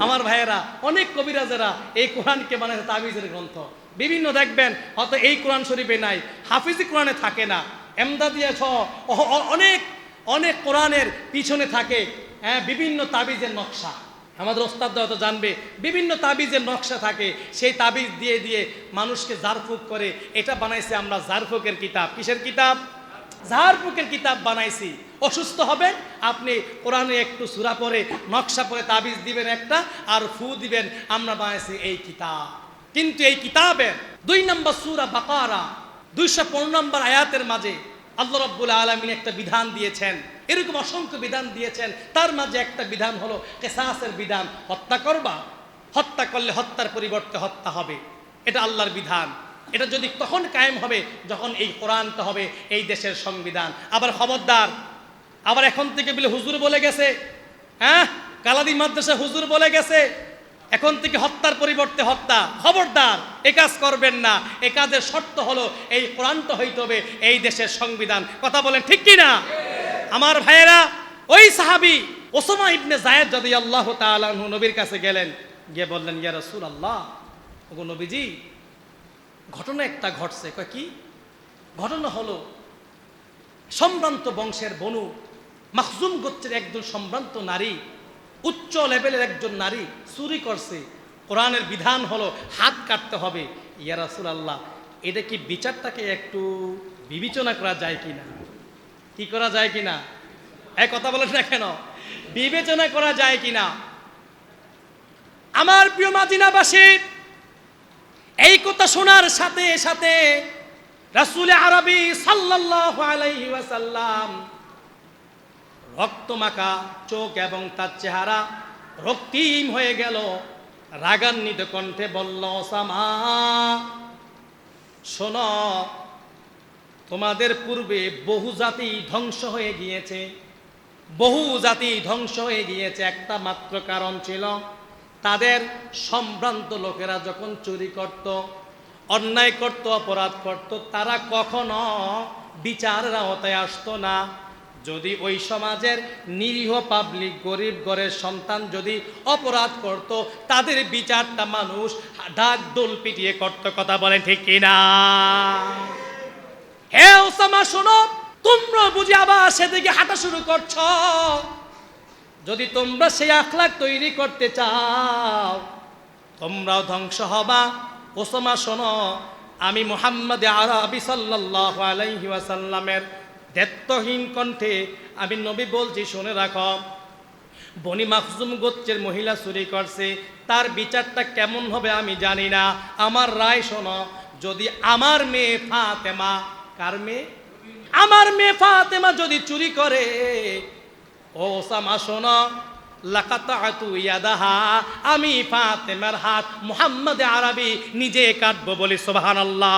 আমার ভাইয়েরা, অনেক কবিরাজেরা এই কোরআনকে বানিয়েছে তাবিজের গ্রন্থ। বিভিন্ন দেখবেন হয়তো এই কোরআন শরীফে নাই, হাফিজি কোরআনে থাকে না, এমদাদিয়া সহ অনেক অনেক কোরআনের পিছনে থাকে বিভিন্ন তাবিজের নকশা। আমাদের ওস্তাদ হয়তো জানবে, বিভিন্ন তাবিজের নকশা থাকে, সেই তাবিজ দিয়ে দিয়ে মানুষকে জারফুক করে। এটা বানাইছে আমরা জারফুকের কিতাব। কিসের কিতাব? জারফুকের কিতাব বানাইছি। অসুস্থ হবে আপনি কোরআনে একটু সূরা পড়ে নকশা পড়ে তাবিজ দিবেন একটা, আর ফু দিবেন। আমরা বানাইছি এই কিতাব। কিন্তু এই কিতাবের 2 নম্বর সূরা বাকারা 215 নম্বর আয়াতের মাঝে আল্লাহ রাব্বুল আলামিন একটা বিধান দিয়েছেন। এরকম অসংখ্য বিধান দিয়েছেন, তার মাঝে একটা বিধান হলো কিসাসের বিধান। হত্যা করবা, হত্যা করলে হত্যার পরিবর্তে হত্যা হবে, এটা আল্লাহর বিধান। এটা যদি তখন কায়েম হবে যখন এই কোরআনটা হবে এই দেশের সংবিধান। আবার খবরদার, আবার এখন থেকে বলে হুজুর বলে গেছে, কালাদি মাদ্রাসা হুজুর বলে গেছে এখন থেকে হত্যার পরিবর্তে হত্যা। খবরদার, এ কাজ করবেন না। এ কাজের শর্ত হলো এই কোরআনটা হইতে হবে এই দেশের সংবিধান। কথা বলেন ঠিক কি না? আমার ভাইয়েরা, ওই সাহাবী ওসামা ইবনে যায়েদ রাদিয়াল্লাহু তাআলা আনহু নবীর কাছে গেলেন, গিয়ে বললেন, ইয়া রাসূলুল্লাহ, ওগো নবীজি, ঘটনা একটা ঘটছে। কয় কি ঘটনা? হলো সম্ভ্রান্ত বংশের বনু মাখজুম গোত্রের একজন সম্ভ্রান্ত নারী, উচ্চ লেভেলের একজন নারী চুরি করছে। কোরআনের বিধান হলো হাত কাটতে হবে। ইয়া রাসূলুল্লাহ, এটা কি বিচারটাকে একটু বিবেচনা করা যায় কিনা? কি করা যায় কিনা? এই কথা বলেন না কেন? বিবেচনা করা যায় কিনা? আমার প্রিয় মাদিনাবাসী, এই কথা শোনার সাথে সাথে রাসূল আরবি সাল্লাল্লাহু আলাইহি ওয়াসাল্লাম রক্তমাখা চোখ এবং তার চেহারা রক্তিম হয়ে গেল। রাগান্বিত কণ্ঠে বলল, ওসামা, শোনো, তোমাদের পূর্বে বহু জাতি ধ্বংস হয়ে গিয়েছে, বহু জাতি ধ্বংস হয়ে গিয়েছে। একটা মাত্র কারণ ছিল, তাদের সম্ভ্রান্ত লোকেরা যখন চুরি করত, অন্যায় করত, অপরাধ করত, তারা কখনো বিচারের আওতায় আসতো না। যদি ওই সমাজের নিরীহ পাবলিক গরিব ঘরের সন্তান যদি অপরাধ করত, তাদের বিচারটা মানুষ ঢাক ডোল পিটিয়ে করত। কথা বলেন ঠিক কিনা? হে ওসামা শোনো, তোমরা বুঝি আবার সেদিকে হাঁটা শুরু করছ। যদি তোমরা সেই আখলাক তৈরি করতে চাও, তোমরাও ধ্বংস হবা। ওসামা শোনো, আমি মুহাম্মদ আরবি সাল্লাল্লাহু আলাইহি ওয়াসাল্লামের দায়িত্বহীন কণ্ঠে আমি নবী বলছি, শুনে রাখো। বনি মাখজুম গোত্রের মহিলা চুরি করছে, তার বিচারটা কেমন হবে আমি জানি না। আমার রায় শোনো, যদি আমার মেয়ে ফাতেমা, কার মেয়ে? আমার মেয়ে ফাতেমা যদি চুরি করে, ও ওসামা শোনো, লাকাতাতু ইয়াদাহা, আমি ফাতেমার হাত মুহাম্মদ আরবি নিজে কাটবো। বলি সুবহানাল্লাহ।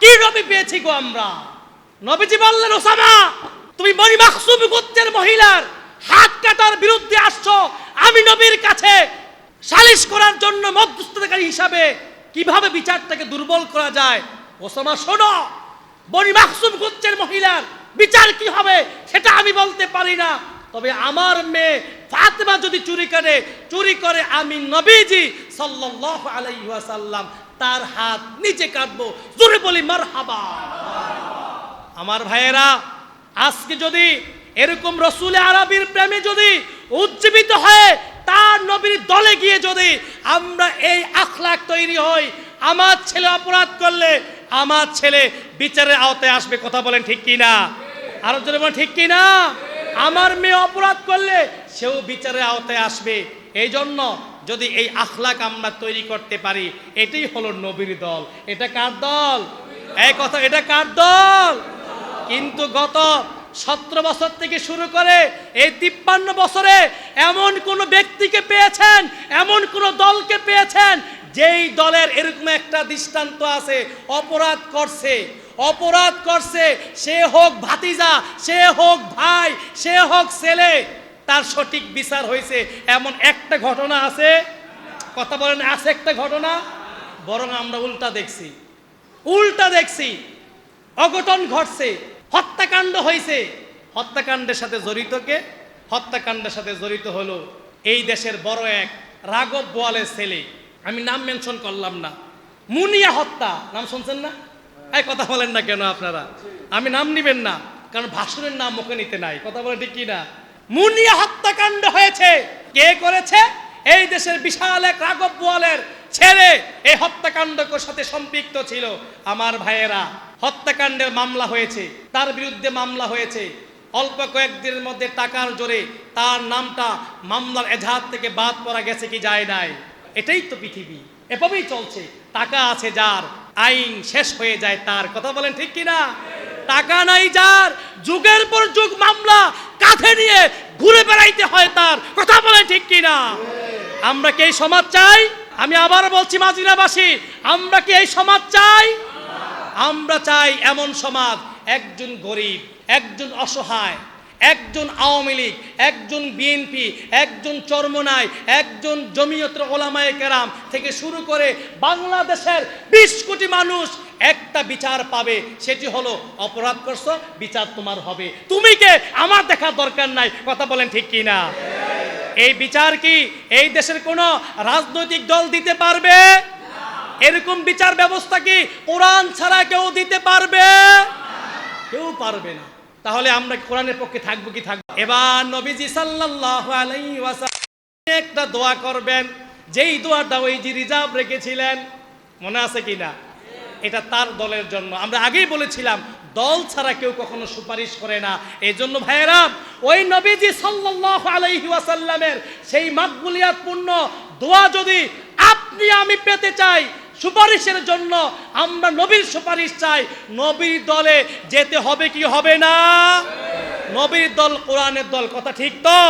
কি নবী পেয়েছি গো আমরা? নবীজি বললেন, ওসামা তুমি বনি মাখজুম গোত্রের মহিলার হাত কাটার বিরুদ্ধে আসছো, আমি নবীর কাছে সালিশ করার জন্য মধ্যস্থতাকারী হিসাবে কিভাবে বিচারটাকে দুর্বল করা যায়। ওসামা শোনো, বনি মাখজুম গোত্রের মহিলার বিচার কি হবে সেটা আমি বলতে পারি না, তবে আমার মেয়ে ফাতেমা যদি চুরি করে আমি নবীজি সাল্লাল্লাহু আলাইহি ওয়াসাল্লাম তার হাত নিচে কাটবো। জোরে বলি মারহাবা। আমার ভাইয়েরা, আজকে যদি এরকম রসুল আরবির প্রেমে যদি উজ্জীবিত হয়ে তার নবীর দলে গিয়ে যদি আমরা এই আখলাক তৈরি হই, আমার ছেলে অপরাধ করলে আমার ছেলে বিচারের আওতায় আসবে। কথা বলেন ঠিক কিনা? আরো জোরে বলেন ঠিক কিনা? আমার মেয়ে অপরাধ করলে সেও বিচারের আওতায় আসবে। এই জন্য যদি এই আখলাক আমরা তৈরি করতে পারি, এটাই হলো নবীর দল। এটা কার দল? এই কথা, এটা কার দল? কিন্তু গত 17 বছর থেকে শুরু করে এই 53 বছরে এমন কোন ব্যক্তিকে পেয়েছেন, এমন কোন দলকে পেয়েছেন যেই দলের এরকম একটা দৃষ্টান্ত আছে, অপরাধ করছে, সে হোক ভাতিজা, সে হোক ভাই, সে হোক ছেলে, তার সঠিক বিচার হয়েছে এমন একটা ঘটনা আছে? কথা বলেন, আছে একটা ঘটনা? বরং আমরা উল্টা দেখছি, অঘটন ঘটছে, হত্যাকাণ্ড হয়েছে। হত্যাকাণ্ডের সাথে জড়িত কে? হত্যাকাণ্ডের সাথে জড়িত হলো এই দেশের বড় এক রাঘব বোয়ালের ছেলে, আমি নাম মেনশন করলাম না। মুনিয়া হত্যা, নাম শুনছেন না? এই কথা বলেন না কেন আপনারা? আমি নাম নিবেন না, কারণ ভাসুরের নাম মুখে নিতে নাই। কথা বলে ঠিক কিনা? মুনিয়া হত্যাকাণ্ড হয়েছে। কে করেছে? এই দেশের বিশাল এক রাঘব বোয়ালের ছেলে এই হত্যাকাণ্ডের সাথে সম্পৃক্ত ছিল। আমার ভাইয়েরা, হত্যাকাণ্ডের মামলা হয়েছে, তার বিরুদ্ধে মামলা হয়েছে। অল্প কয়েকদিনের মধ্যে টাকার জোরে তার নামটা মামলার এজাহার থেকে বাদ পড়া গেছে কি যায় নাই? এটাই তো পৃথিবী, এভাবেই চলছে। টাকা আছে যার, আইন শেষ হয়ে যায় তার। কথা বলেন ঠিক কিনা? টাকা নাই যার, যুগের পর যুগ মামলা কাঁধে নিয়ে ঘুরে বেড়াইতে হয় তার। কথা বলেন ঠিক কিনা? আমরা কি এই সমাজ চাই? আমি আবার বলছি মাজিরাবাসী, আমরা কি এই সমাজ চাই? আমরা চাই এমন সমাজ, একজন গরিব, একজন অসহায়, একজন আওয়ামী লীগ, একজন বিএনপি, একজন চরমনাই, একজন জমিয়তুল উলামায়ে কেরাম থেকে শুরু করে বাংলাদেশের 20 কোটি মানুষ একটা বিচার পাবে। সেটি হলো অপরাধ করছো, বিচার তোমার হবে, তুমি কে আমার দেখার দরকার নাই। কথা বলেন ঠিক কিনা? এই বিচার কি এই দেশের কোন রাজনৈতিক দল দিতে পারবে? এরকম বিচার ব্যবস্থা কি কোরআন ছাড়া কেউ দিতে পারবে? কেউ পারবে না। তাহলে আমরা কোরআনের পক্ষে থাকবো কি থাকবো? এবার নবীজি সাল্লাল্লাহু আলাইহি ওয়াসাল্লাম একটা দোয়া করবেন, যেই দোয়াটা ওই যে রিজার্ভ রেখেছিলেন, মনে আছে কিনা? এটা তার দলের জন্য। আমরা আগেই বলেছিলাম দল ছাড়া কেউ কখনো সুপারিশ করে না। এই জন্য ভাইয়েরা, ওই নবীজি সাল্লাল্লাহু আলাইহি ওয়াসাল্লামের সেই মাকবুলিয়াতপূর্ণ দোয়া যদি আপনি আমি পেতে চাই, সুপারিশের জন্য আমরা নবীর সুপারিশ চাই, নবীর দলে যেতে হবে কি হবে না? নবীর দল কোরআনের দল। কথা ঠিক তো?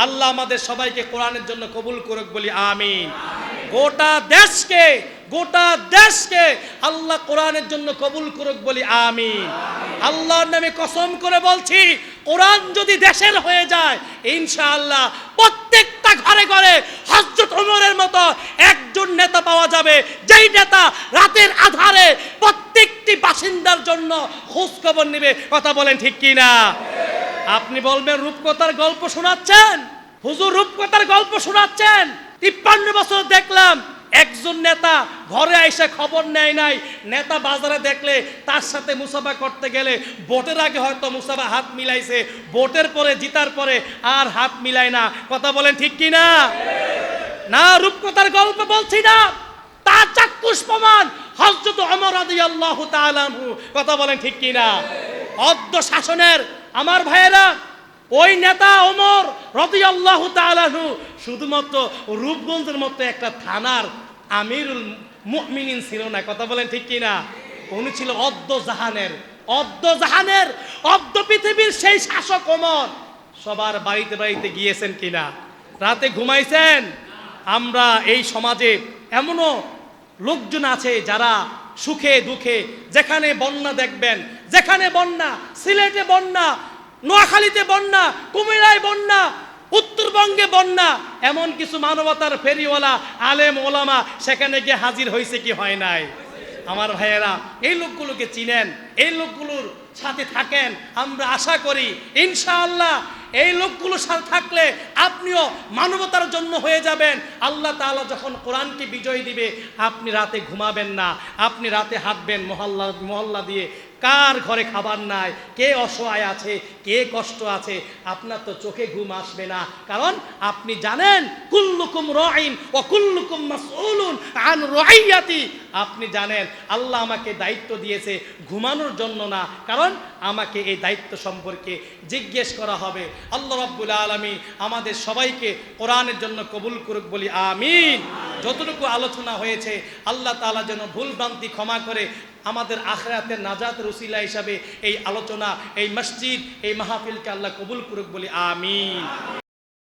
আল্লাহ আমাদের সবাইকে কোরআনের জন্য কবুল করুক, বলি আমিন। গোটা দেশকে আল্লাহ কোরআনের জন্য কবুল করুক, বলি আমিন। আল্লাহর নামে কসম করে বলছি, কোরআন যদি দেশের হয়ে যায়, ইনশাআল্লাহ প্রত্যেকটা ঘরে ঘরে হযরত ওমরের মতো একজন একজন নেতা পাওয়া যাবে, যেই নেতা রাতের আধারে প্রত্যেকটি বাসিন্দার জন্য খোঁজ খবর নেবে। কথা বলেন ঠিক কি না? আপনি বলবেন রূপকথার গল্প শোনাচ্ছেন, হুজুর রূপকথার গল্প শোনাচ্ছেন। 53 বছর দেখলাম একজন নেতা ঘরে এসে খবর নেয় নাই। নেতা বাজারে দেখলে তার সাথে মুসাফা করতে গেলে ভোটের আগে হয়তো মুসাফা হাত মিলাইছে, ভোটের পরে জিতার পরে আর হাত মিলায় না। কথা বলেন ঠিক কি না? না, রূপকথার গল্প বলছি না, তার চাক্ষুষ প্রমাণ হযরত ওমর রাদিয়াল্লাহু তাআলা আনহু। কথা বলেন ঠিক কি না? অদ্য শাসনের আমার ভাইয়েরা, ওই নেতা ওমর রাদিয়াল্লাহু তাআলা আনহু শুধুমাত্র রূপগঞ্জের মতো একটা থানার আমিরুল মুমিনিন ছিল না। কথা বলেন ঠিক কি না? উনি ছিল অদ্য জাহানের অদ্য পৃথিবীর সেই শাসক ওমর। সবার বাড়িতে বাড়িতে গিয়েছেন কিনা? রাতে ঘুমাইছেন? আমরা এই সমাজে এমনও লোকজন আছে যারা সুখে দুঃখে, যেখানে বন্যা দেখবেন, যেখানে বন্যা, সিলেটে বন্যা, নোয়াখালীতে বন্যা, কুমিল্লায় বন্যা, উত্তরবঙ্গে বন্যা, এমন কিছু মানবতার ফেরিওয়ালা আলেম ওলামা সেখানে গিয়ে হাজির হয়েছে কি হয় নাই? আমার ভাইয়েরা, এই লোকগুলোকে চিনেন, এই লোকগুলোর সাথে থাকেন। আমরা আশা করি ইনশাআল্লাহ এই লোকগুলোর সাথে থাকলে আপনিও মানবতার জন্য হয়ে যাবেন। আল্লাহ তাআলা যখন কোরআনকে বিজয় দিবে, আপনি রাতে ঘুমাবেন না, আপনি রাতে হাঁটবেন মহল্লা দিয়ে। কার ঘরে খাবার নাই, কে অসহায় আছে, কে কষ্ট আছে, আপনার তো চোখে ঘুম আসবে না। কারণ আপনি জানেন কুল্লুকুম রাইন ওয়া কুল্লুকুম মাসউলুন আন রাইয়াতি। আপনি জানেন আল্লাহ আমাকে দায়িত্ব দিয়েছে ঘুমানোর জন্য না, কারণ আমাকে এই দায়িত্ব সম্পর্কে জিজ্ঞেস করা হবে। আল্লাহ রাব্বুল আলামিন আমাদের সবাইকে কোরআনের জন্য কবুল করুক বলি আমিন। যতটুকু আলোচনা হয়েছে আল্লাহ তাআলা যেন ভুল ভ্রান্তি ক্ষমা করে আমাদের আখিরাতের নাজাতের উসিলা হিসাবে এই আলোচনা, এই মসজিদ, এই মাহফিলকে আল্লাহ কবুল করুক বলি আমিন।